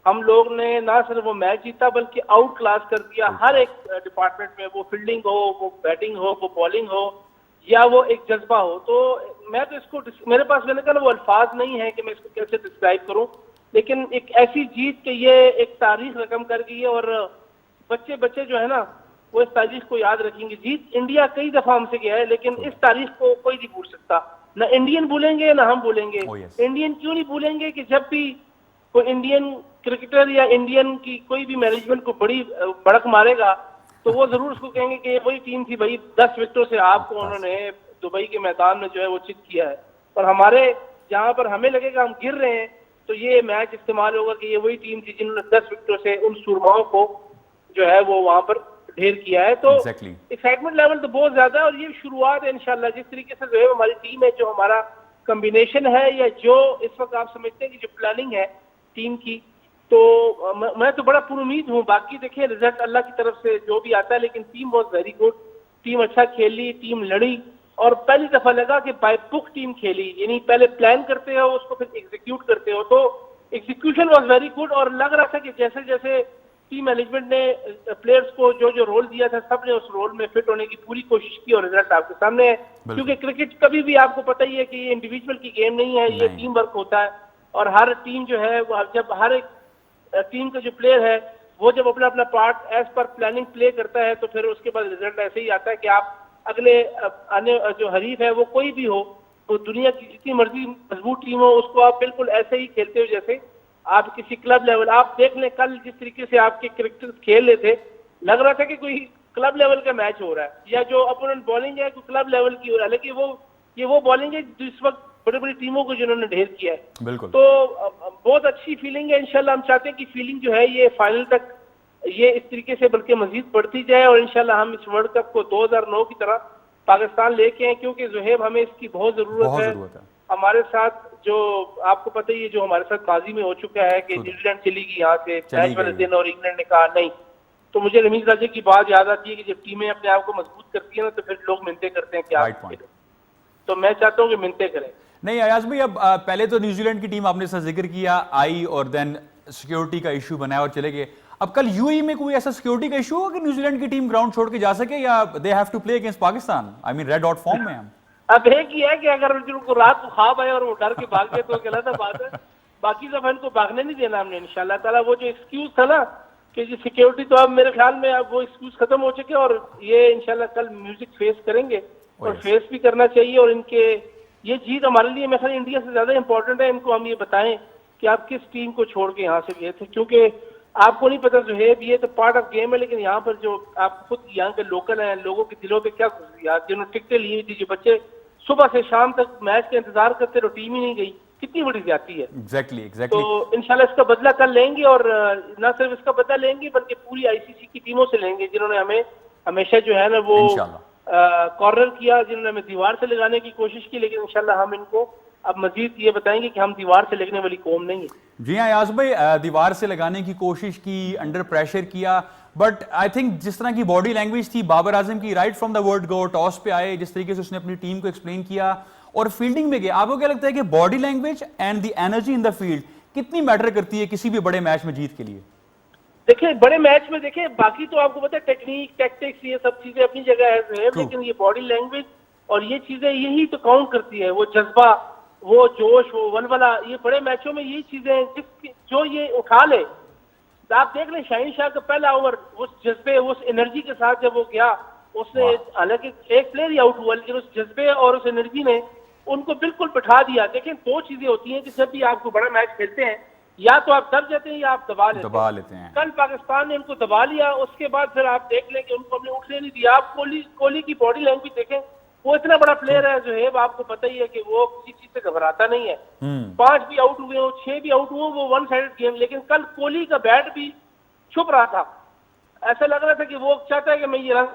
हम लोग ने ना सिर्फ वो मैच जीता बल्कि आउट क्लास कर दिया हर एक डिपार्टमेंट में, वो फील्डिंग हो, वो बैटिंग हो, वो बॉलिंग हो, या वो एक जज्बा हो। तो मैं तो इसको, मेरे पास मैंने कहा वो अल्फाज नहीं है कि मैं इसको कैसे डिस्क्राइब करूं, लेकिन एक ऐसी जीत कि ये एक तारीख रकम कर गई है, और बच्चे बच्चे जो है ना वो इस तारीख को याद रखेंगे। जीत इंडिया कई दफा हमसे गया है, लेकिन इस तारीख को कोई नहीं भूल सकता, ना इंडियन भूलेंगे ना हम भूलेंगे। इंडियन क्यों नहीं भूलेंगे कि जब भी कोई इंडियन क्रिकेटर या इंडियन की कोई भी मैनेजमेंट को बड़ी भड़क मारेगा तो वो जरूर उसको कहेंगे कि ये वही टीम थी भाई, 10 विकेटों से आपको उन्होंने दुबई के मैदान में जो है वो चित किया है। और हमारे जहां पर हमें लगेगा हम गिर रहे हैं तो ये मैच इस्तेमाल होगा कि ये वही टीम थी जिन्होंने 10 विकेटों से उन सुरमाओं को जो है वो वहां पर ढेर किया है। तो एक्साइटमेंट लेवल तो बहुत ज्यादा है, और ये शुरुआत है इंशाल्लाह। जिस तरीके से जो है हमारी टीम है, जो हमारा कॉम्बिनेशन है, या जो इस वक्त आप समझते हैं कि जो प्लानिंग है टीम की, तो मैं तो बड़ा पुरुमीद हूँ। बाकी देखिए रिजल्ट अल्लाह की तरफ से जो भी आता है, लेकिन team was very good, team अच्छा खेली, टीम लड़ी, और पहली दफा लगा कि बाय बुक टीम खेली, यानी पहले प्लान करते हो उसको फिर एग्जीक्यूट करते हो, तो एग्जीक्यूशन वॉज वेरी गुड। और लग रहा था कि जैसे जैसे टीम मैनेजमेंट ने प्लेयर्स को जो जो रोल दिया था, सबने उस रोल में फिट होने की पूरी कोशिश की, और रिजल्ट आपके सामने है। क्योंकि क्रिकेट कभी भी आपको पता ही है कि ये इंडिविजुअल की गेम नहीं है, ये टीम वर्क होता है, और हर टीम जो है जब हर एक टीम का जो प्लेयर है वो जब अपना अपना part as per planning play करता है, तो फिर उसके बाद रिजल्ट ऐसे ही आता है कि आप अगले आने जो हरीफ है वो कोई भी हो, तो दुनिया की जितनी मर्जी मजबूत टीम हो, उसको आप बिल्कुल ऐसे ही खेलते हो जैसे आप किसी क्लब लेवल। आप देख लें कल जिस तरीके से आपके क्रिकेटर्स खेल रहे थे, लग रहा था कि कोई क्लब लेवल का मैच हो रहा है, या जो अपोनेंट बॉलिंग है कोई क्लब लेवल की हो रहा है, लेकिन ये वो बॉलिंग है जिस वक्त बड़ी बड़ी टीमों को जिन्होंने ढेर किया है। बिल्कुल। तो बहुत अच्छी फीलिंग है। इंशाल्लाह हम चाहते हैं कि फीलिंग जो है ये फाइनल तक ये इस तरीके से बल्कि मजीद बढ़ती जाए, और इंशाल्लाह हम इस वर्ल्ड कप को 2009 की तरह पाकिस्तान लेके आए, क्योंकि जोहेब हमें इसकी बहुत जरूरत है। हमारे साथ जो आपको पता ही है, जो हमारे साथ माजी में हो चुका है कि न्यूजीलैंड चली गई यहाँ से मैच वाले दिन और इंग्लैंड ने कहा नहीं, तो मुझे रमीज राजा की बात याद आती है कि जब टीमें अपने आप को मजबूत करती है ना तो फिर लोग मिन्नतें करते हैं कि तो मैं चाहता हूँ कि मिन्नतें करें। नहीं अयाज भाई, अब पहले तो न्यूजीलैंड की टीम आपने इसका जिक्र किया आई और देन सिक्योरिटी का इशू बनाया और चले गए। अब कल यूएई में कोई ऐसा सिक्योरिटी का इशू हो कि न्यूजीलैंड की टीम ग्राउंड छोड़ के जा सके, या they have to play against Pakistan? I mean red hot form में हम। अब एक ही है कि अगर उनको रात को ख्वाब आए और वो डर के भाग गए तो गलत बात है, बाकी सब इनको भागने नहीं देना हमने इंशाल्लाह ताला। वो जो एक्सक्यूज था ना कि जी सिक्योरिटी, तो अब मेरे ख्याल में अब वो एक्सक्यूज खत्म हो चुके और ये इंशाल्लाह कल म्यूजिक फेस करेंगे और फेस भी करना चाहिए। और इनके ये जीत हमारे लिए मैं इंडिया से ज्यादा इंपॉर्टेंट है। इनको हम ये बताएं कि आप किस टीम को छोड़ के यहाँ से गए थे, क्योंकि आपको नहीं पता ज़ुहैब, ये तो पार्ट ऑफ गेम है, लेकिन यहाँ पर जो आप खुद यहाँ के लोकल हैं, लोगों के दिलों पे क्या गुजरी, जिन्होंने टिकटें ली हुई थी, जो बच्चे सुबह से शाम तक मैच का इंतजार करते रहो, टीम ही नहीं गई, कितनी बड़ी ज्यादती है। एग्जैक्टली तो इंशाल्लाह इसका बदला कल लेंगे और न सिर्फ इसका बदला लेंगे बल्कि पूरी आईसीसी की टीमों से लेंगे, जिन्होंने हमें हमेशा जो है ना वो कॉर्नर किया, जिन्होंने हमें दीवार से लगाने की कोशिश की, लेकिन इंशाल्लाह हम इनको अब मजीद ये बताएंगे कि हम दीवार से लगने वाली कौम नहीं है। जी हाँ यास भाई, दीवार से लगाने की कोशिश की, अंडर प्रेशर किया, बट आई थिंक जिस तरह की बॉडी लैंग्वेज थी बाबर आजम की right from the word go, toss पे आए, जिस तरीके से उसने अपनी टीम को एक्सप्लेन किया और फील्डिंग में गए, आपको क्या लगता है कि body language and the energy in the field कितनी मैटर करती है किसी भी बड़े मैच में जीत के लिए? देखिए बड़े मैच में देखिए बाकी तो आपको पता है टेक्निक टैक्टिक्स ये सब चीजें अपनी जगह है, लेकिन ये बॉडी लैंग्वेज और ये चीजें यही तो काउंट करती है, वो जज्बा, वो जोश, वो वलवला, ये बड़े मैचों में यही चीजें जो ये उठा ले। आप देख लें शाहीन शाह का पहला ओवर उस जज्बे उस एनर्जी के साथ जब वो गया, उसने हालांकि एक प्लेयर ही आउट हुआ, लेकिन उस जज्बे और उस एनर्जी ने उनको बिल्कुल बिठा दिया। देखें दो चीजें होती हैं कि जब भी आपको बड़ा मैच खेलते हैं, या तो आप दब जाते हैं या आप दबा लेते हैं। कल पाकिस्तान ने उनको दबा लिया, उसके बाद फिर आप देख लें कि उनको हमने उठने नहीं दिया। आप कोहली की बॉडी लैंग्वेज देखें, वो इतना बड़ा प्लेयर है ज़ुहैब, आपको पता ही है कि वो किसी चीज से घबराता नहीं है। 5 भी आउट हुए हो, 6 भी आउट हुए, वो वन साइडेड गेम, लेकिन कल कोहली का बैट भी छुप रहा था, ऐसा लग रहा था कि वो चाहता है कि मैं ये रन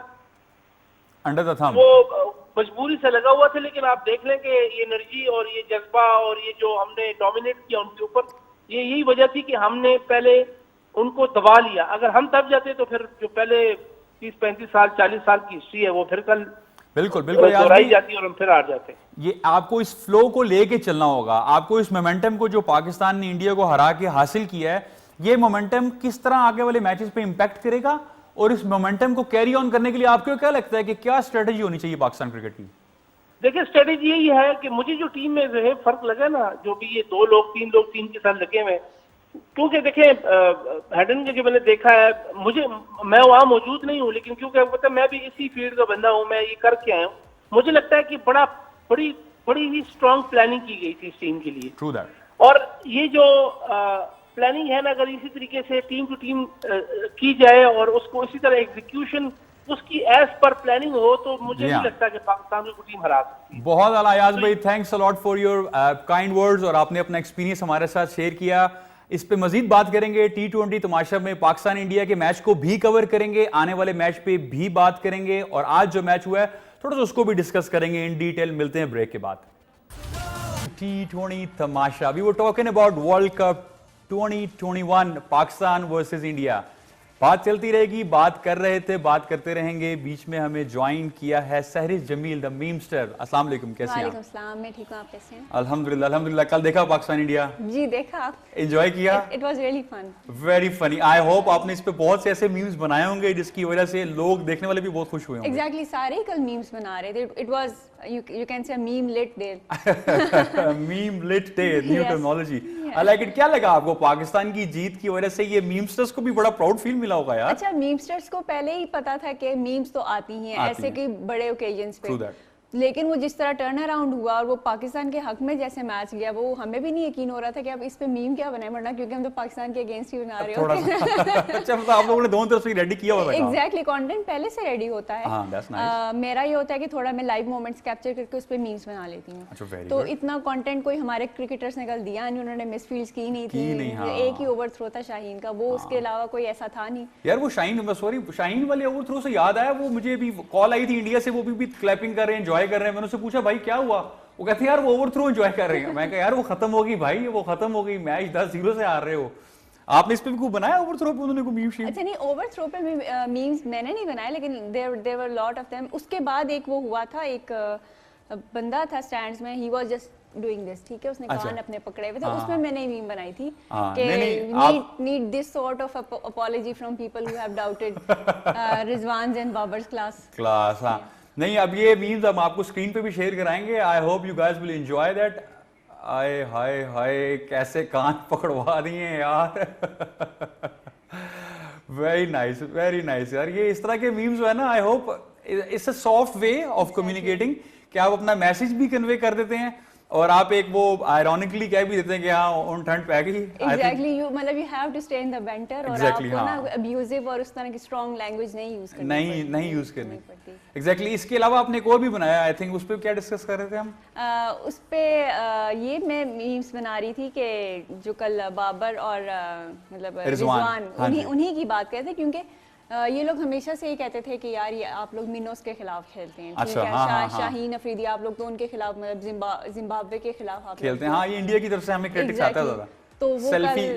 अंडर द थंब, वो मजबूरी से लगा हुआ था। लेकिन आप देख लें कि ये एनर्जी और ये जज्बा और ये जो हमने डोमिनेट किया उनके ऊपर, ये यही वजह थी कि हमने पहले उनको दबा लिया। अगर हम दब जाते तो फिर जो पहले 30-35 साल 40 साल की हिस्ट्री है वो फिर कल बिल्कुल दोहराई जाती और हम फिर हार जाते। ये आपको इस फ्लो को लेके चलना होगा, आपको इस मोमेंटम को जो पाकिस्तान ने इंडिया को हरा के हासिल किया है, ये मोमेंटम किस तरह आगे वाले मैचेस पे इंपैक्ट करेगा, और इस मोमेंटम को कैरी ऑन करने के लिए आपको क्या लगता है कि क्या स्ट्रेटेजी होनी चाहिए पाकिस्तान क्रिकेट की? देखिए स्ट्रेटेजी यही है कि मुझे जो टीम में जो है फर्क लगा ना, जो भी ये 2 लोग 3 लोग टीम के साथ लगे हुए, क्योंकि देखिए हैडन के जो मैंने देखा है, मैं वहां मौजूद नहीं हूँ, लेकिन क्योंकि पता मैं भी इसी फील्ड का बंदा हूँ, मैं ये करके आया हूँ, मुझे लगता है कि बड़ी ही स्ट्रांग प्लानिंग की गई थी इस टीम के लिए। True that. और ये जो प्लानिंग है ना, अगर इसी तरीके से टीम टू टीम की जाए और उसको इसी तरह एग्जीक्यूशन उसकी एज पर प्लानिंग हो, तो मुझे नहीं लगता कि पाकिस्तान को टीम हरा सकती है। बहुत आला अयाज भाई, thanks a lot for your kind words, और आपने अपना एक्सपीरियंस हमारे साथ शेयर किया। इस पे मजीद बात करेंगे, T20 तमाशा में पाकिस्तान इंडिया के मैच को भी कवर करेंगे, आने वाले मैच पे भी बात करेंगे, और आज जो मैच हुआ है थोड़ा सा उसको भी डिस्कस करेंगे इन डिटेल। मिलते हैं ब्रेक के बाद। T20 Tamasha, we were talking about world cup 2021 Pakistan versus India. बात चलती रहेगी, बात कर रहे थे, बात करते रहेंगे। बीच में हमें ज्वाइन किया है सहरिश जमील द मीमस्टर। अस्सलाम वालेकुम, कैसे हैं आप? वालेकुम सलाम, मैं ठीक हूं, आप कैसे हैं? अल्हम्दुलिल्लाह अल्हम्दुलिल्लाह। कल देखा पाकिस्तान इंडिया? जी देखा। एंजॉय किया? It was really fun, very funny. I hope आपने इस पे बहुत से ऐसे मीम्स बनाए होंगे जिसकी वजह से लोग देखने वाले भी बहुत खुश हुए होंगे। एग्जैक्टली, सारे ही कल मीम्स बना रहे थे। It was you can say meme lit day. Meme lit day, new terminology. I like it. क्या लगा आपको पाकिस्तान की जीत की वजह से? ये मीमस्टर्स को भी बड़ा प्राउड फील मिला होगा यार। अच्छा, मीमस्टर्स को पहले ही पता था कि मीम्स तो आती हैं ऐसे कि बड़े ओकेजन्स पे, लेकिन वो जिस तरह टर्न अराउंड हुआ और वो पाकिस्तान के हक में जैसे मैच गया, वो हमें भी नहीं यकीन हो रहा था कि अब इस पे मीम क्या बनाए, वरना क्योंकि हम तो पाकिस्तान के अगेंस्ट ही बना रहे होते हैं। अच्छा, मतलब आप लोगों ने दोनों तरफ से रेडी किया हुआ था? एग्जैक्टली, कंटेंट पहले से रेडी होता है। मेरा ये होता है कि थोड़ा मैं लाइव मोमेंट्स कैप्चर करके उस पे मीम्स बना लेती हूँ। तो इतना कंटेंट कोई हमारे क्रिकेटर्स ने कल दिया नहीं, उन्होंने मिस फील्ड्स की नहीं थी। एक ही ओवर थ्रो था शाहीन का, वो उसके अलावा कोई ऐसा था नहीं यार। वो शाहीन वाले ओवर थ्रो से याद आया, वो मुझे भी कॉल आई थी इंडिया से, वो भी क्लैपिंग कर रहे हैं, एंजॉय कर रहे हैं। मैंने उससे पूछा भाई क्या हुआ? वो कहते हैं यार वो ओवरथ्रो एंजॉय कर रहे हैं। मैं कहा यार वो खत्म होगी भाई, वो खत्म हो गई, मैच 10-0 से हार रहे हो। आपने इस पे भी कुछ बनाया ओवरथ्रो पे उन्होंने को मीम शीम? अच्छा नहीं, ओवरथ्रो पे मीम्स मैंने नहीं बनाए, लेकिन there were lot of them. उसके बाद एक वो हुआ था, एक बंदा था स्टैंड्स में, he was just doing this, ठीक है, उसने कान अपने पकड़े हुए थे, उसमें मैंने मीम बनाई थी कि need this sort of apology from people who have doubted Rizwan and Babar's class. हाँ नहीं, अब ये मीम्स हम आपको स्क्रीन पे भी शेयर कराएंगे। I hope you guys will enjoy that. आए हाय हाय, कैसे कान पकड़वा दिए यार। वेरी नाइस यार। ये इस तरह के मीम्स जो है ना, I hope it's a soft way of communicating कि आप अपना मैसेज भी कन्वे कर देते हैं और आप एक वो आयरॉनिकली कह भी देते हैं कि हाँ उन ठंड पे गई। एग्जैक्टली, यू मतलब you have to stay in the banter और आपको ना अब्यूजिव और उस तरह की स्ट्रांग लैंग्वेज नहीं यूज करनी, नहीं यूज करनी एग्जैक्टली। इसके अलावा आपने एक और भी बनाया, आई थिंक उस पे क्या डिस्कस कर रहे थे हम? उस पे ये मैं मीम्स बना रही थी कि जो कल बाबर और मतलब रिजवान उन्हीं की बात करते थे, क्योंकि ये लोग हमेशा से ही कहते थे कि यार ये आप लोग मिनोस के खिलाफ खेलते हैं, ठीक है, शाहीन अफरीदी आप लोग तो उनके खिलाफ, मतलब जिम्बाब्वे के खिलाफ आप खेलते हैं। हाँ, ये इंडिया की तरफ से हमें क्रिटिक्स आता था। तो वो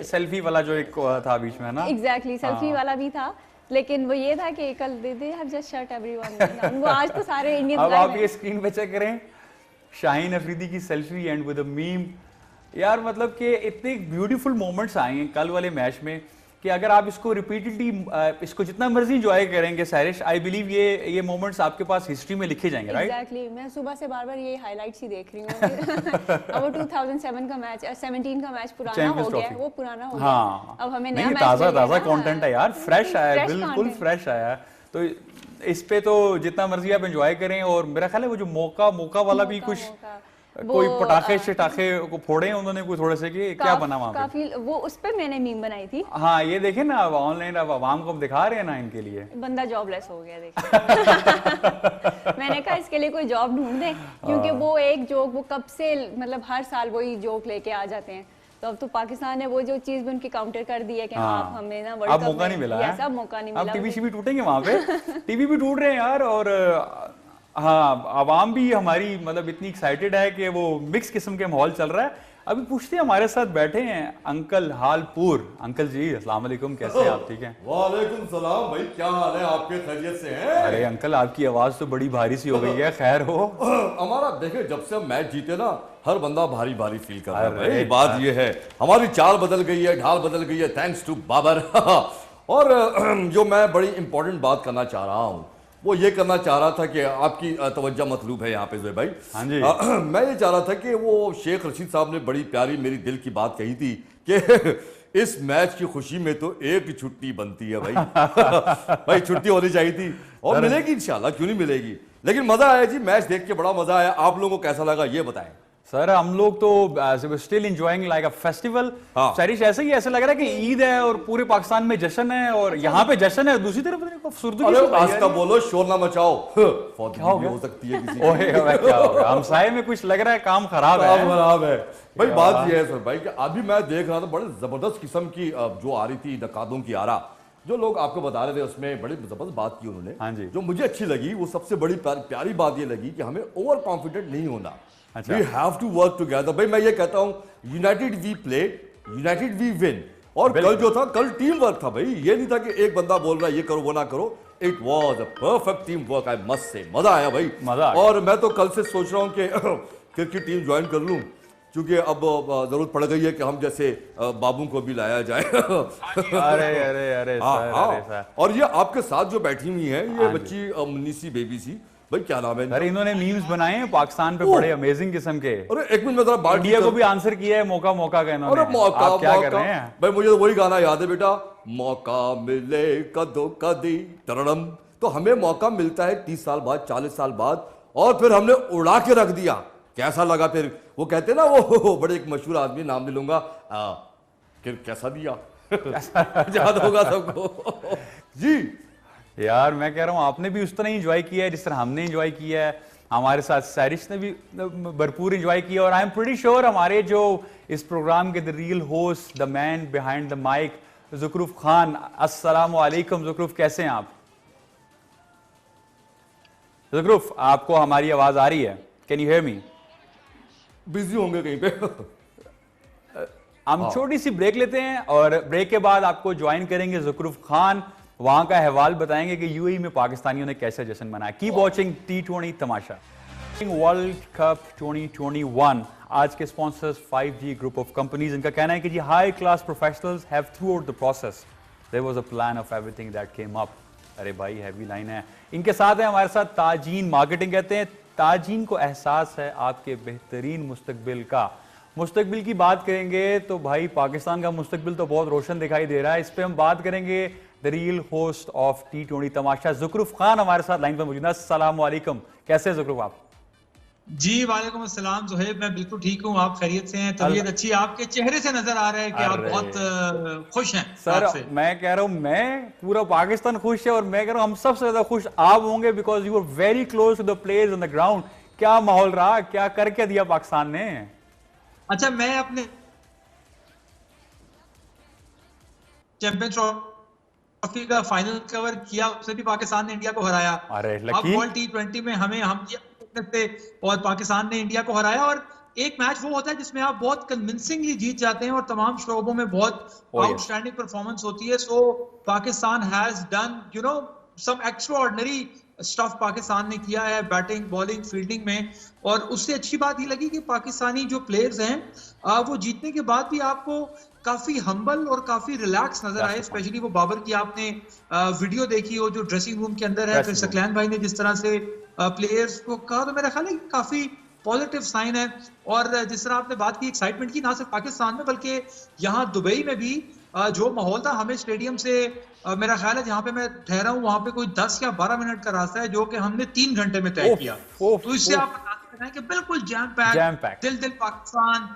सेल्फी वाला जो एक था बीच में ना, एग्जैक्टली सेल्फी वाला भी था, लेकिन वो ये था कि कल they have just shut everyone. वो आज तो सारे इंडियन। अब आप ये स्क्रीन पे चेक करें, शाहीन अफरीदी की selfie and with a meme. यार मतलब कि इतने ब्यूटीफुल मोमेंट्स आए हैं कल वाले मैच में कि अगर आप इसको रिपीटेडली इसको जितना मर्जी एंजॉय करेंगे सारिश, आई बिलीव ये मोमेंट्स आपके पास हिस्ट्री में लिखे जाएंगे, राइट? एग्जैक्टली, मैं सुबह से बार-बार ये हाइलाइट्स ही देख रही हूं। अब वो 2007 का मैच, 17 का मैच पुराना हो गया है, वो पुराना हो गया। हाँ, अब हमें नया मैच ताजा कंटेंट है यार, फ्रेश आया है, बिल्कुल फ्रेश आया है। तो इस पे तो जितना मर्जी आप एंजॉय करें। और मेरा ख्याल है वो जो मौका वाला भी कुछ कोई पटाखे शटाखे को फोड़े हैं उन्होंने कोई थोड़े से कि क्या बना वहां पे? काफी वो उस पे मैंने मीम बनाई थी। हाँ, ये देखें ना, अब ऑनलाइन अब आवाम को दिखा रहे हैं ना इनके लिए। बंदा जॉबलेस हो गया देखिए। मैंने कहा इसके लिए कोई जॉब ढूंढ दे, क्योंकि वो एक जोक वो कब से मतलब हर साल वही जोक लेके आ जाते हैं। तो अब तो पाकिस्तान ने वो जो चीज भी उनकी काउंटर कर दी है कि आप हमें ना वर्ल्ड कप मौका नहीं मिला है, सब मौका नहीं मिला। अब टीवी भी टूटेंगे वहां पे। टीवी भी टूट रहे हैं यार। और हाँ, आवाम भी हमारी मतलब इतनी एक्साइटेड है कि वो मिक्स किस्म के माहौल चल रहा है। अभी पूछते हैं, हमारे साथ बैठे हैं अंकल हालपुर। अंकल जी अस्सलाम वालेकुम, कैसे हैं आप? ठीक हैं? वालेकुम सलाम भाई, क्या हाल है आपके? खैरियत से हैं? अरे अंकल, आपकी आवाज तो बड़ी भारी सी हो गई है, खैर हो? हमारा देखे जब से हम मैच जीते ना, हर बंदा भारी भारी फील कर रहा है। बात ये है, हमारी चाल बदल गई है, ढाल बदल गई है, थैंक्स टू बाबर। और जो मैं बड़ी इंपॉर्टेंट बात करना चाह रहा हूँ वो ये करना चाह रहा था कि आपकी तवज्जो मतलूब है यहाँ पे ज़ोए भाई। हाँ जी। मैं ये चाह रहा था कि वो शेख रशीद साहब ने बड़ी प्यारी मेरी दिल की बात कही थी कि इस मैच की खुशी में तो एक छुट्टी बनती है भाई। भाई छुट्टी होनी चाहिए थी और मिलेगी इंशाल्लाह, क्यों नहीं मिलेगी। लेकिन मजा आया जी, मैच देख के बड़ा मजा आया। आप लोगों को कैसा लगा ये बताएं। सर हम लोग तो still enjoying like a festival. सारिश ऐसे ही ऐसे लग रहा है कि ईद है और पूरे पाकिस्तान में जश्न है और यहाँ पे जश्न है, दूसरी तरफ सुरदुगी बोलो, शोर ना मचाओ। क्या हो सकती है किसी क्या होगा? हमसाये में कुछ लग रहा है काम खराब है भाई। बात ये है सर भाई कि अभी मैं देख रहा था बड़े जबरदस्त किस्म की जो आ रही थी नकादों की आरा, जो लोग आपको बता रहे थे उसमें बड़ी जबरदस्त बात की उन्होंने। हाँ जी। जो मुझे अच्छी लगी वो सबसे बड़ी प्यारी बात ये लगी कि हमें ओवर कॉन्फिडेंट नहीं होना। अच्छा। We have to work together। भाई मैं ये कहता हूँ, united we play, united we win. और कल जो था, कल टीम वर्क था भाई। ये नहीं था कि एक बंदा बोल रहा है ये करो वो ना करो। It was a perfect team work. I must say मजा आया भाई, मजा आया। और मैं तो कल से सोच रहा हूँ कि क्रिकेट टीम ज्वाइन कर लूँ, क्योंकि अब जरूरत पड़ गई है कि हम जैसे बाबू को भी लाया जाए। अरे अरे अरे सर। और ये आपके साथ जो बैठी हुई है ये बच्ची मुन्नी सी बेबी सी, भाई क्या नाम है? अरे इन्होंने मीम्स बनाए हैं पाकिस्तान पे बड़े अमेजिंग किस्म के। अरे एक मिनट में जरा बात, इंडिया को भी आंसर किया है मौका का इन्होंने। अरे मौका, आप क्या कर रहे हैं भाई? मुझे तो वही गाना याद है बेटा, मौका मिले कदो कदी तरड़म। तो हमें मौका मिलता है 30 साल बाद, 40 साल बाद, और फिर हमने उड़ा के रख दिया। कैसा लगा फिर? वो कहते ना, वो बड़े एक मशहूर आदमी, नाम नहीं लूंगा, फिर कैसा दिया? याद होगा सबको जी। यार मैं कह रहा हूँ आपने भी उस तरह ही एंजॉय किया है जिस तरह हमने एंजॉय किया है। हमारे साथ सारिश ने भी भरपूर एंजॉय किया। और आई एम प्रीटी श्योर हमारे जो इस प्रोग्राम के the real host, the man behind the mike, Zukhruf Khan. अस्सलाम वालेकुम ज़ुकरूफ, कैसे हैं आप? ज़ुकरूफ, आपको हमारी आवाज आ रही है? Can you hear me? Busy होंगे कहीं पे। हम छोटी सी ब्रेक लेते हैं और ब्रेक के बाद आपको ज्वाइन करेंगे ज़ुकरूफ खान, वहां का अहवाल बताएंगे कि यूएई में पाकिस्तानियों ने कैसे जश्न मनाया। कीप वॉचिंग T20 तमाशा। वर्ल्ड कप 2021 आज के sponsors 5G group of companies. इनका कहना है कि जी high class professionals have throughout the process there was a plan of everything that came up. अरे भाई हैवी लाइन है। इनके साथ है हमारे साथ ताजीन, मार्केटिंग कहते हैं। ताजीन को एहसास है आपके बेहतरीन मुस्तकबिल का। मुस्तकबिल की बात करेंगे तो भाई पाकिस्तान का मुस्तकबिल तो बहुत रोशन दिखाई दे रहा है। इस पे हम बात करेंगे the real host of T20 तमाशा ज़ुकरूफ खान हमारे साथ लाइन पर मौजूद है। अस्सलाम वालेकुम, कैसे हैं ज़ुकरूफ आप? जी वालेकुम अस्सलाम ज़ुहैब, मैं बिल्कुल ठीक हूँ। आप खैरियत से हैं? तबीयत अच्छी? आपके चेहरे से नजर आ रहा है कि आप बहुत खुश हैं। सर मैं कह रहा हूँ, मैं पूरा पाकिस्तान खुश है और मैं कह रहा हूँ हम सबसे ज्यादा खुश आप होंगे because you are very close to the players on the ground. क्या माहौल रहा, क्या करके दिया पाकिस्तान ने? अच्छा, मैं अपने चैंपियंस ट्रॉफी का फाइनल कवर किया, उससे भी पाकिस्तान ने इंडिया को हराया। अरे अब वर्ल्ड T20 में हम और पाकिस्तान ने इंडिया को हराया। और एक मैच वो होता है जिसमें आप बहुत कन्विंसिंगली जीत जाते हैं और तमाम शोबों में बहुत आउटस्टैंडिंग परफॉर्मेंस होती है। So Pakistan has done you know some extraordinary stuff Pakistan ने किया है बैटिंग, बॉलिंग, फील्डिंग में। और उससे अच्छी बात ये लगी कि पाकिस्तानी जो प्लेयर्स हैं वो जीतने के बाद भी आपको काफी हम्बल और काफी रिलैक्स नजर आए। स्पेशली वो बाबर की आपने वीडियो देखी हो जो ड्रेसिंग रूम के अंदर है। फिर सकलैन भाई ने जिस तरह से प्लेयर्स को कहा, तो मेरा ख्याल है काफी पॉजिटिव साइन है। और जिस तरह आपने बात की एक्साइटमेंट की, ना सिर्फ पाकिस्तान में बल्कि यहाँ दुबई में भी जो माहौल था, हमें स्टेडियम से मेरा ख्याल है जहाँ पे मैं ठहरा हूँ वहां पे कोई 10 या 12 मिनट का रास्ता है जो कि हमने 3 घंटे में तय किया। तो इससे आप बता सकते हैं कि बिल्कुल जैम पैक, दिल पाकिस्तान,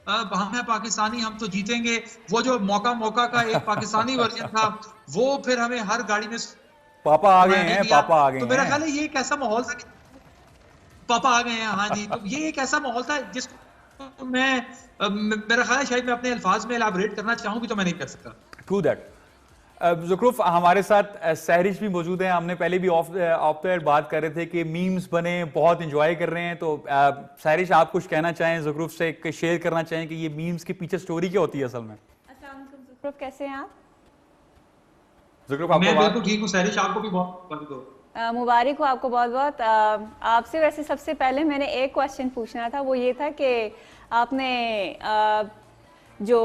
हम हैं पाकिस्तानी, हम तो जीतेंगे। वो जो मौका का एक पाकिस्तानी वर्जन था वो फिर हमें हर गाड़ी में पापा आ गए हैं, पापा आ गए हैं। तो मेरा ख्याल है ये एक ऐसा माहौल था कि पापा आ गए हैं। हाँ जी, तो ये एक ऐसा माहौल था जिसको मेरा ख्याल है शायद मैं अपने अल्फाज में एलाबोरेट करना चाहूँ भी तो मैं नहीं कर सकता। True that. ज़ुकरूफ हमारे साथ सहरिश भी मौजूद हैं। हमने पहले भी ऑफ द एयर बात कर रहे थे कि मीम्स बने, बहुत इंजॉय कर रहे हैं। तो सहरिश आप कुछ कहना चाहें ज़ुकरूफ से, शेयर करना चाहें कि ये मीम्स के पीछे स्टोरी क्या होती है असल में? अस्सलाम वालेकुम ज़ुकरूफ, कैसे हैं आप? ज़ुकरूफ आपको मैं बिल्कुल ठीक हूँ। सहरिश आपको भी बहुत मुबारक हो आपको बहुत बहुत। आपसे वैसे सबसे पहले मैंने एक क्वेश्चन पूछना था, वो ये था कि आपने जो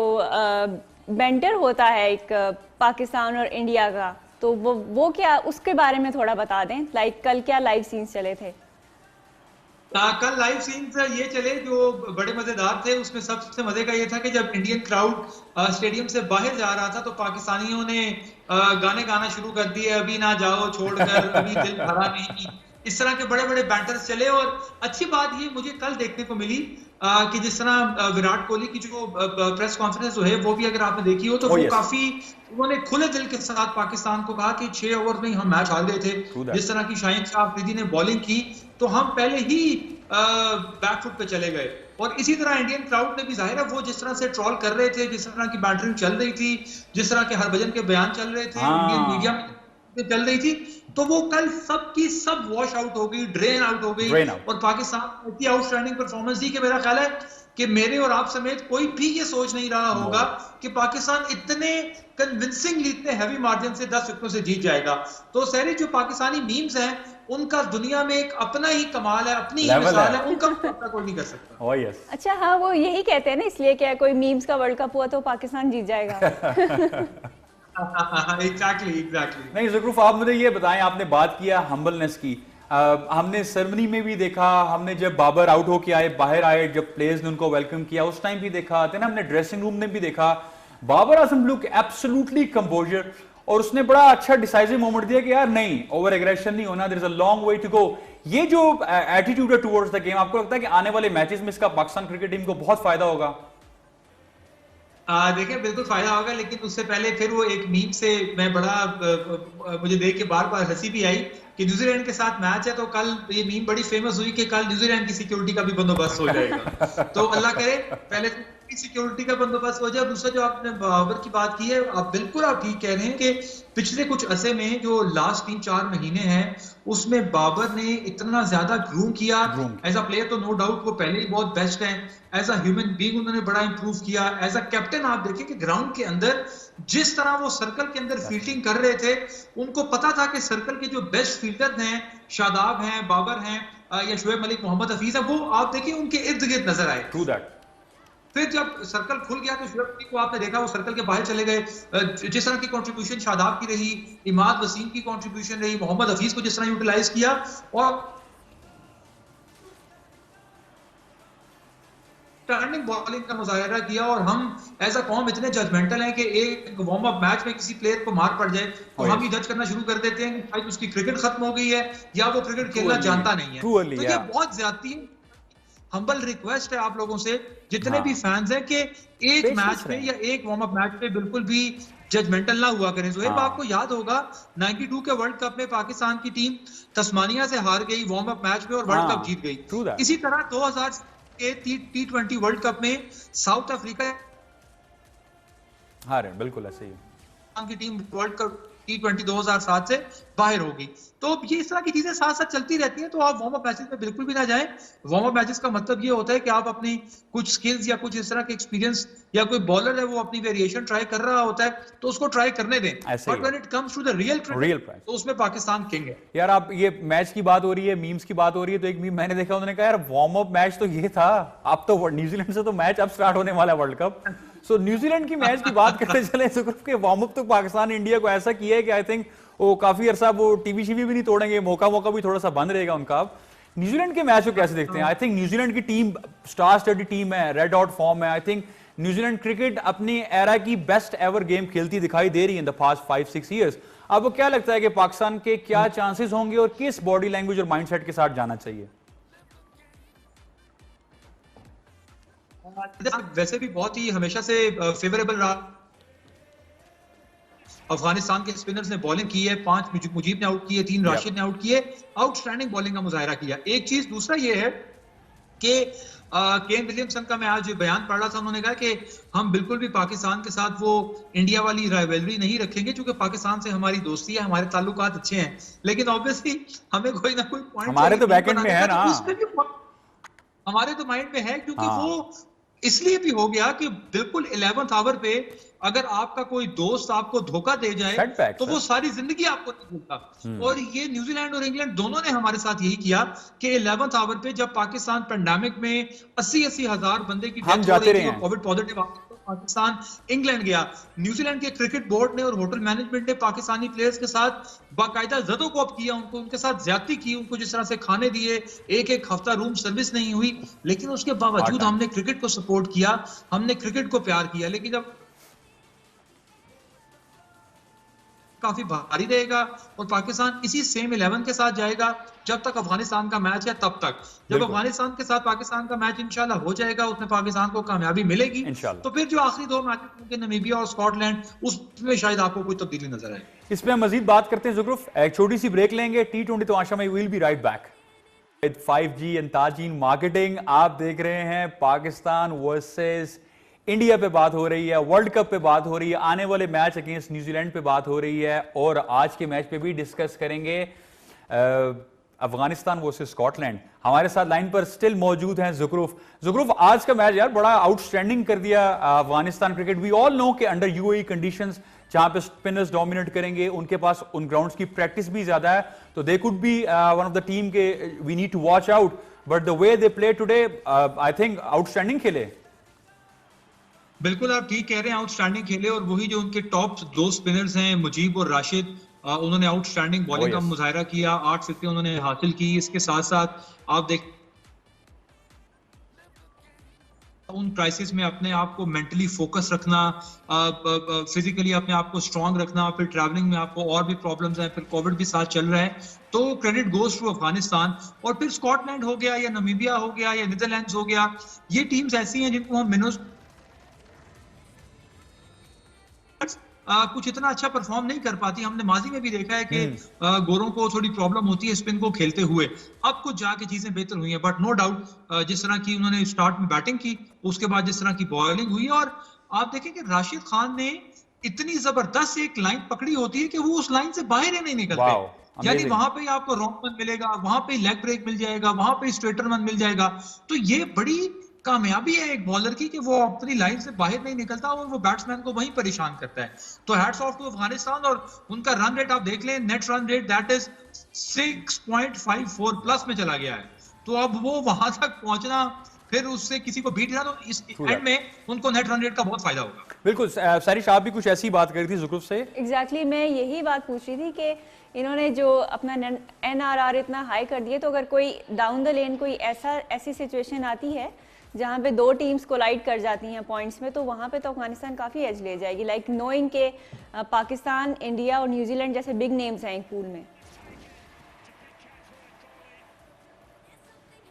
बेंटर होता है एक पाकिस्तान और इंडिया का, तो वो क्या, उसके बारे में थोड़ा बता दें। लाइक कल क्या लाइव सीन्स चले थे? कल लाइव सीन्स ये चले जो बड़े मजेदार थे। उसमें सबसे मजे का ये था कि जब इंडियन क्राउड स्टेडियम से बाहर जा रहा था तो पाकिस्तानियों ने गाने गाना शुरू कर दिए, अभी ना जाओ छोड़कर, अभी दिल भरा नहीं। इस तरह के बड़े बड़े बैंटर्स चले। और अच्छी बात ये मुझे कल देखने को मिली कि जिस तरह विराट कोहली की जो प्रेस कॉन्फ्रेंस जो है वो भी अगर आपने देखी हो तो वो काफी उन्होंने खुले दिल के साथ पाकिस्तान को कहा कि 6 ओवर में हम मैच हार गए थे। जिस तरह की शाहीन शाह अफरीदी ने बॉलिंग की तो हम पहले ही बैकफुट पे चले गए। और इसी तरह इंडियन क्राउड ने भी, जाहिर है वो जिस तरह से ट्रोल कर रहे थे, जिस तरह की बैटरिंग चल रही थी, जिस तरह के हरभजन के बयान चल रहे थे, इंडियन मीडिया में चल रही थी, तो वो कल सब की सब वॉश आउट हो गई, ड्रेन आउट हो गई। और पाकिस्तान इतनी आउटस्टैंडिंग परफॉर्मेंस दी कि मेरा ख्याल है कि मेरे और आप समेत कोई भी ये सोच नहीं रहा होगा कि पाकिस्तान इतने कन्विंसिंगली, इतने हैवी मार्जिन से 10 विकेटों से जीत जाएगा। तो सहरी जो पाकिस्तानी मीम्स हैं उनका दुनिया में एक अपना ही कमाल है, अपनी ही मिसाल है, उनका कोई नहीं कर सकता। oh, yes. अच्छा हाँ, वो यही कहते हैं ना, इसलिए क्या कोई मीम्स का वर्ल्ड कप हुआ तो पाकिस्तान जीत जाएगा। Exactly. नहीं ज़ुकरूफ, आप मुझे ये बताएं, आपने बात किया हम्बलनेस की। हमने सेरेमनी में भी देखा, हमने जब बाबर आउट होके आए, बाहर आए, जब प्लेयर्स ने उनको वेलकम किया उस टाइम भी देखा, ना हमने ड्रेसिंग रूम में भी देखा। Babar Azam look absolutely composer और उसने बड़ा अच्छा डिसाइसिव मोमेंट दिया कि यार नहीं, ओवर एग्रेशन नहीं होना, there is a long way to go. ये जो एटीट्यूड है टुवर्ड्स द गेम, आपको लगता है कि आने वाले मैचेस में इसका पाकिस्तान क्रिकेट टीम को बहुत फायदा होगा? देखिए बिल्कुल फायदा होगा, लेकिन उससे पहले फिर वो एक मीम से मैं बड़ा मुझे देख के बार बार हंसी भी आई कि न्यूजीलैंड के साथ मैच है तो कल ये मीम बड़ी फेमस हुई कि कल न्यूजीलैंड की सिक्योरिटी का भी बंदोबस्त हो जाएगा। तो अल्लाह करे पहले सिक्योरिटी का बंदोबस्त हो जाए। दूसरा जो आपने बाबर की बात की है, आप बिल्कुल आप ठीक कह रहे हैं कि पिछले कुछ अरसे में जो लास्ट 3-4 महीने हैं उसमें बाबर ने इतना ज्यादा ग्रूम किया। एज अ प्लेयर तो नो डाउट वो पहले ही बहुत बेस्ट है, एज अ ह्यूमन बीइंग उन्होंने बड़ा इंप्रूव किया। एज अ कैप्टन आप देखिए कि ग्राउंड के अंदर जिस तरह वो सर्कल के अंदर फील्डिंग कर रहे थे, उनको पता था कि सर्कल के जो बेस्ट फील्डर हैं, शादाब हैं, बाबर हैं या शोएब मलिक, मोहम्मद हफीज है, वो आप देखिए उनके इर्द गिर्द नजर आए। True that. फिर जब सर्कल खुल गया तो शोएब मलिक को आपने देखा वो सर्कल के बाहर चले गए। जिस तरह की कंट्रीब्यूशन शादाब की रही, इमाद वसीम की कंट्रीब्यूशन रही, मोहम्मद हफीज को जिस तरह यूटिलाइज किया, और टर्निंग बॉलिंग का मुजाहरा किया। और हम एज अ कौम इतने जजमेंटल हैं कि एक वार्म अप मैच में किसी प्लेयर को मार पड़ जाए तो हम ही जज करना शुरू कर देते हैं कि शायद उसकी क्रिकेट खत्म हो गई है या वो क्रिकेट खेलना जानता नहीं है। तो ये बहुत ज्यादा हम्बल रिक्वेस्ट है आप लोगों से जितने भी फैंस हैं कि एक मैच में या एक वार्म अप मैच में बिल्कुल भी जजमेंटल ना हुआ करें। जोहेब आपको याद होगा 92 के वर्ल्ड कप में पाकिस्तान की टीम तस्मानिया से हार गई वार्म अप मैच में और वर्ल्ड कप जीत गई। इसी तरह 2000 के T20 वर्ल्ड कप में साउथ अफ्रीका हारे, बिल्कुल ऐसे ही की टीम वर्ल्ड कप T20 2007 से बाहर होगी। तो ये इस तरह की चीजें साथ साथ चलती रहती हैं, तो आप वार्म अप मैचेस में बिल्कुल भी ना जाएं। वार्म अप मैचेस का मतलब ये होता है कि आप अपनी कुछ स्किल्स या कुछ इस तरह के एक्सपीरियंस, या कोई बॉलर है वो अपनी वेरिएशन ट्राई कर रहा होता है तो उसको ट्राई करने दें, but when it comes to the real cricket तो उसमें पाकिस्तान किंग है। यार आप ये मैच की बात हो रही है, मीम्स की बात हो रही है, तो एक मीम मैंने देखा, उन्होंने कहा यार वार्म अप मैच तो ये था, अब तो न्यूजीलैंड से तो मैच अब स्टार्ट होने वाला है वर्ल्ड कप। सो न्यूजीलैंड की मैच की बात करते चले तो ग्रुप के वार्म अप तो पाकिस्तान इंडिया को ऐसा किया है कि आई थिंक वो काफी अरसा वो टीवी भी नहीं तोड़ेंगे, मौका भी थोड़ा सा बंद रहेगा उनका। न्यूजीलैंड के मैच को कैसे देखते हैं? आई थिंक न्यूजीलैंड की टीम स्टार स्टडी टीम है, रेड हॉट फॉर्म है। आई थिंक न्यूजीलैंड क्रिकेट अपनी एरा की बेस्ट एवर गेम खेलती दिखाई दे रही है इन द पास्ट 5-6 ईयर्स। आपको क्या लगता है कि पाकिस्तान के क्या चांसेस होंगे और किस बॉडी लैंग्वेज और माइंडसेट के साथ जाना चाहिए? वैसे भी बहुत ही हमेशा से फेवरेबल रहा। अफगानिस्तान के स्पिनर्स ने बॉलिंग की है, 5 मुजीब ने आउट किए, 3 राशिद ने आउट किए, आउटस्टैंडिंग बॉलिंग का मुजाहरा किया। एक चीज, दूसरा ये है कि केन विलियमसन का मैं आज बयान पढ़ रहा था, उन्होंने कहा कि हम बिल्कुल भी पाकिस्तान के साथ वो इंडिया वाली राइवलरी नहीं रखेंगे, क्योंकि पाकिस्तान से हमारी दोस्ती है, हमारे ताल्लुकात अच्छे हैं, लेकिन ऑब्वियसली हमें कोई ना कोई पॉइंट हमारे तो बैकएंड में है ना, हमारे तो माइंड में है, क्योंकि वो इसलिए भी हो गया कि बिल्कुल 11th आवर पे अगर आपका कोई दोस्त आपको धोखा दे जाए तो वो सारी जिंदगी आपको नहीं भूलता। और ये न्यूजीलैंड और इंग्लैंड दोनों ने हमारे साथ यही किया कि 11th आवर पे जब पाकिस्तान पेंडेमिक में 80-80 हजार बंदे की डेथ हो रही थी, कोविड पॉजिटिव पाकिस्तान इंग्लैंड गया, न्यूजीलैंड के क्रिकेट बोर्ड ने और होटल मैनेजमेंट ने पाकिस्तानी प्लेयर्स के साथ बाकायदा ज़दोकोप किया, उनके साथ ज्यादती की, उनको जिस तरह से खाने दिए, एक हफ्ता रूम सर्विस नहीं हुई, लेकिन उसके बावजूद हमने क्रिकेट को सपोर्ट किया, हमने क्रिकेट को प्यार किया। लेकिन जब काफी भारी रहेगा और पाकिस्तान इसी सेम 11 के साथ जाएगा जब तक अफगानिस्तान का मैच है, तब तक जब अफगानिस्तान के साथ पाकिस्तान का मैच इंशाल्लाह हो जाएगा, उसमें पाकिस्तान को कामयाबी मिलेगी, तो फिर जो आखिरी 2 मैच होंगे नामीबिया और स्कॉटलैंड, उसमें शायद आपको कोई तब्दीली नजर आए। इसमें मजीद बात करते हैं ज़ुक्रुफ, एक छोटी सी ब्रेक लेंगे। T20 तमाशा में will be right back with 5G and ताजीन marketing. आप देख रहे हैं पाकिस्तान वर्सेस इंडिया पे बात हो रही है, वर्ल्ड कप पे बात हो रही है, आने वाले मैच अगेंस्ट न्यूजीलैंड पे बात हो रही है, और आज के मैच पे भी डिस्कस करेंगे अफगानिस्तान वर्सेस स्कॉटलैंड। हमारे साथ लाइन पर स्टिल मौजूद हैं ज़ुक्रुफ। आज का मैच यार बड़ा आउटस्टैंडिंग कर दिया Afghanistan cricket. We all know कि अंडर यूएई कंडीशंस जहां पे स्पिनर्स डोमिनेट करेंगे, उनके पास उन ग्राउंड्स की प्रैक्टिस भी ज्यादा है, तो they could be one of the team के we need to watch out, but the way they play today I think outstanding खेले। बिल्कुल आप ठीक कह रहे हैं, आउटस्टैंडिंग खेले, और वही जो उनके टॉप 2 स्पिनर्स हैं मुजीब और राशिद, उन्होंने आउटस्टैंडिंग बॉलिंग का मुजाहरा किया, 8 विकेट उन्होंने हासिल की। इसके साथ साथ आप देख उन क्राइसिस में अपने आप को मेंटली फोकस रखना, फिजिकली अपने आप को स्ट्रांग रखना, फिर ट्रैवलिंग में आपको और भी प्रॉब्लम्स हैं, फिर कोविड भी साथ चल रहा है, तो क्रेडिट गोज टू अफगानिस्तान। और फिर स्कॉटलैंड हो गया या नामीबिया हो गया या नीदरलैंड्स हो गया, ये टीम्स ऐसी हैं जिनको हम कुछ इतना अच्छा परफॉर्म नहीं कर पाती। हमने माजी में भी देखा है कि गोरों को थोड़ी प्रॉब्लम होती है स्पिन को खेलते हुए। अब कुछ जाके चीजें बेहतर हुई हैं, बट नो डाउट जिस तरह की उन्होंने स्टार्ट में बैटिंग की, उसके बाद जिस तरह की बॉलिंग हुई, और आप देखें कि राशिद खान ने इतनी जबरदस्त एक लाइन पकड़ी होती है कि वो उस लाइन से बाहर ही नहीं निकलते। यानी वहां पे आपको रॉन्ग रन मिलेगा, वहां पे लेग ब्रेक मिल जाएगा, वहां पे स्ट्रेटर रन मिल जाएगा। तो ये बड़ी कामयाबी है एक बॉलर की कि वो अपनी लाइन से बाहर नहीं निकलता और वो बैट्समैन को वहीं परेशान करता है। तो हैट्स ऑफ टू अफगानिस्तान, और उनका रन रेट आप देख लें, net run rate that is 6.54 plus में चला गया है। तो अब वो वहां तक पहुंचना, फिर उससे किसी को बीट ना, तो इस एंड में उनको नेट रन रेट का बहुत फायदा होगा। बिल्कुल। सारिश, आप भी कुछ ऐसी बात कर रही थी ज़ुक्रुफ से। एग्जैक्टली मैं यही बात पूछ रही थी कि इन्होंने जो अपना NRR इतना हाई कर दिया, तो अगर कोई डाउन द लेन कोई ऐसी सिचुएशन आती है जहाँ पे दो टीम्स कोलाइड कर जाती हैं पॉइंट्स में, तो वहाँ पे तो अफगानिस्तान काफ़ी एज ले जाएगी, लाइक नोइंग के पाकिस्तान, इंडिया और न्यूजीलैंड जैसे बिग नेम्स हैं एक पूल में।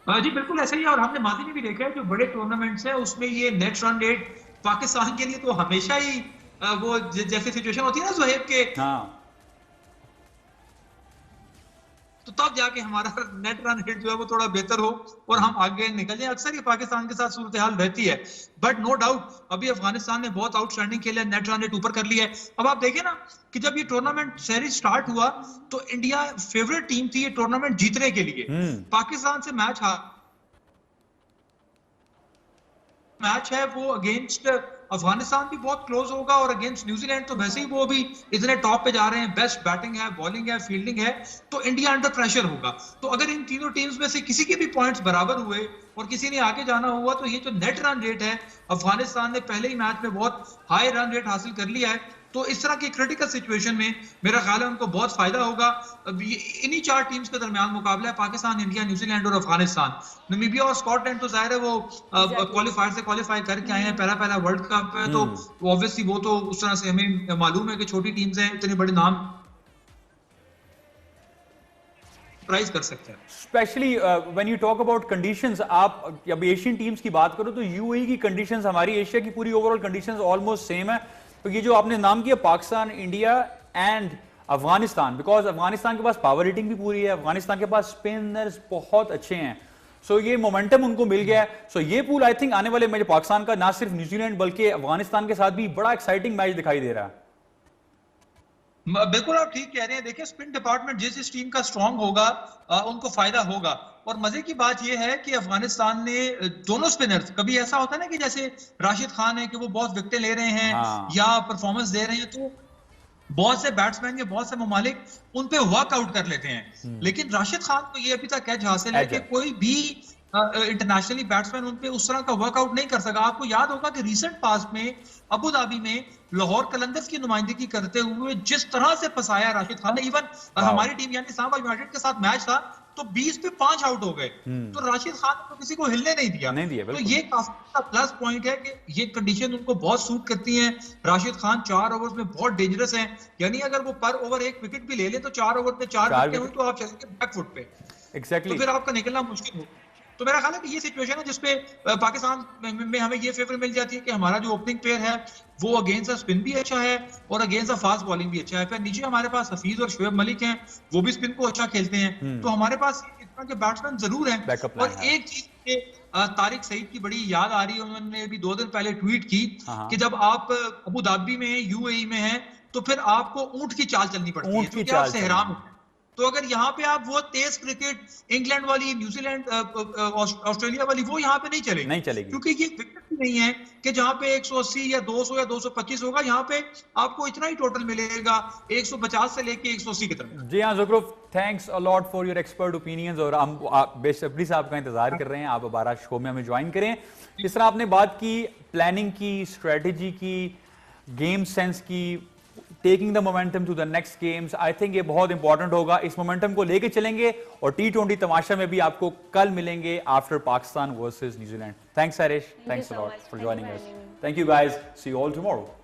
जी बिल्कुल ऐसा ही है, और हमने माजी में भी देखा है जो बड़े टूर्नामेंट्स हैं उसमें ये नेट रन रेट पाकिस्तान के लिए तो हमेशा ही वो जैसी सिचुएशन होती है ना ज़ोहेब के, तो तब जाके हमारा नेट रन रेट जो है वो थोड़ा बेहतर हो और हम आगे निकल जाए। अक्सर ये पाकिस्तान के साथ सूरत हाल रहती है, बट नो डाउट अभी अफगानिस्तान ने बहुत आउटस्टैंडिंग खेला, नेट रन रेट ऊपर कर लिया है। अब आप देखें ना कि जब ये टूर्नामेंट सीरीज स्टार्ट हुआ तो इंडिया फेवरेट टीम थी ये टूर्नामेंट जीतने के लिए। पाकिस्तान से मैच है वो अगेंस्ट अफगानिस्तान भी बहुत क्लोज होगा, और अगेंस्ट न्यूजीलैंड तो वैसे ही वो भी इतने टॉप पे जा रहे हैं, बेस्ट बैटिंग है, बॉलिंग है, फील्डिंग है, तो इंडिया अंडर प्रेशर होगा। तो अगर इन तीनों टीम्स में से किसी के भी पॉइंट्स बराबर हुए और किसी ने आगे जाना हुआ, तो ये जो नेट रन रेट है अफगानिस्तान ने पहले ही मैच में बहुत हाई रन रेट हासिल कर लिया है, तो इस तरह की क्रिटिकल सिचुएशन में मेरा ख्याल है उनको बहुत फायदा होगा। अब इन्हीं चार टीम्स के दरमियान मुकाबला है, पाकिस्तान, इंडिया, न्यूजीलैंड और अफगानिस्तान। नामीबिया और स्कॉटलैंड तो जाहिर है वो क्वालिफायर से क्वालिफाई करके आए हैं, पहला वर्ल्ड कप है, तो ऑब्वियसली वो तो उस तरह से हमें मालूम है कि छोटी टीम्स हैं, इतने बड़े नाम प्राइज कर सकते हैं। Specially when you talk about conditions, आप अब एशियन टीम्स की बात करो तो यूएई की कंडीशंस हमारी एशिया की पूरी ओवरऑल कंडीशंस ऑलमोस्ट सेम है। तो ये जो आपने नाम किया Pakistan, India and Afghanistan, because Afghanistan के पास पावर रेटिंग भी पूरी है, अफगानिस्तान के पास स्पिनर्स बहुत अच्छे हैं, सो ये मोमेंटम उनको मिल गया है। सो ये पूल आई थिंक आने वाले मैच पाकिस्तान का ना सिर्फ न्यूजीलैंड बल्कि अफगानिस्तान के साथ भी बड़ा एक्साइटिंग मैच दिखाई दे रहा है। बिल्कुल आप ठीक कह रहे हैं। देखिए स्पिन डिपार्टमेंट जिस टीम का स्ट्रांग होगा उनको फायदा होगा, और मजे की बात यह है कि अफगानिस्तान ने दोनों स्पिनर्स, कभी ऐसा होता है ना कि जैसे राशिद खान है कि वो बहुत विकेटें ले रहे हैं या परफॉर्मेंस दे रहे हैं, तो बहुत से बैट्समैन या बहुत से ममालिक उन पे वर्कआउट कर लेते हैं, लेकिन राशिद खान को ये अभी तक एज हासिल है कि कोई भी इंटरनेशनली बैट्समैन उन पे उस तरह का वर्कआउट नहीं कर सका। आपको याद होगा कि रीसेंट पास्ट में अबू धाबी में लाहौर कलंदर्स की नुमाइंदगी करते हुए जिस तरह से फंसाया राशिद खान ने, इवन हमारी टीम यानी इस्लामाबाद यूनाइटेड के साथ मैच था तो 20 पे 5 आउट हो गए, तो राशिद खान को किसी को हिलने नहीं दिया। तो ये काफी प्लस पॉइंट है कि ये कंडीशन उनको बहुत सूट करती है। राशिद खान 4 ओवर्स में बहुत डेंजरस हैं, यानी अगर वो पर ओवर 1 विकेट भी ले ले तो 4 ओवर में 4 विकेट हुई तो आप चलेंगे बैक फुट पे, एग्जैक्टली तो फिर आपका निकलना मुश्किल हो। तो मेरा ख्याल है कि ये सिचुएशन है जिसपे पाकिस्तान में हमें ये फेवर मिल जाती है कि हमारा जो ओपनिंग पेयर है वो अगेंस्ट स्पिन भी अच्छा है और अगेंस्ट फास्ट बॉलिंग भी अच्छा है। फिर नीचे हमारे पास हफीज और शोएब मलिक हैं, वो भी स्पिन को अच्छा खेलते हैं, तो हमारे पास इस तरह के बैट्समैन जरूर हैं। और एक चीज तारिक सईद की बड़ी याद आ रही है, उन्होंने अभी 2 दिन पहले ट्वीट की कि जब आप अबू धाबी में यूएई में हैं तो फिर आपको ऊंट की चाल चलनी पड़ती है क्योंकि आप सहराम हैं। तो अगर यहाँ पे आप वो तेज क्रिकेट इंग्लैंड वाली, न्यूजीलैंड, ऑस्ट्रेलिया वाली, वो यहाँ पे नहीं चलेगी क्योंकि ये विकेट भी नहीं है कि जहाँ पे 180 या 200 या 225 होगा। यहाँ पे आपको इतना ही टोटल मिलेगा 150 से लेके 180 की तरफ। जी हाँ Zukhruf, thanks a lot for your expert opinions, और हम बेसब्री से आपका इंतजार कर रहे हैं आप दोबारा शो में हमें ज्वाइन करें। इस तरह आपने बात की प्लानिंग की, स्ट्रेटेजी की, गेम सेंस की, taking the momentum to the next games, I think ये बहुत इंपॉर्टेंट होगा। इस मोमेंटम को लेके चलेंगे और T20 तमाशा में भी आपको कल मिलेंगे after Pakistan versus New Zealand. Thanks Harish, thanks a lot for joining us. Thank you guys, see you all tomorrow.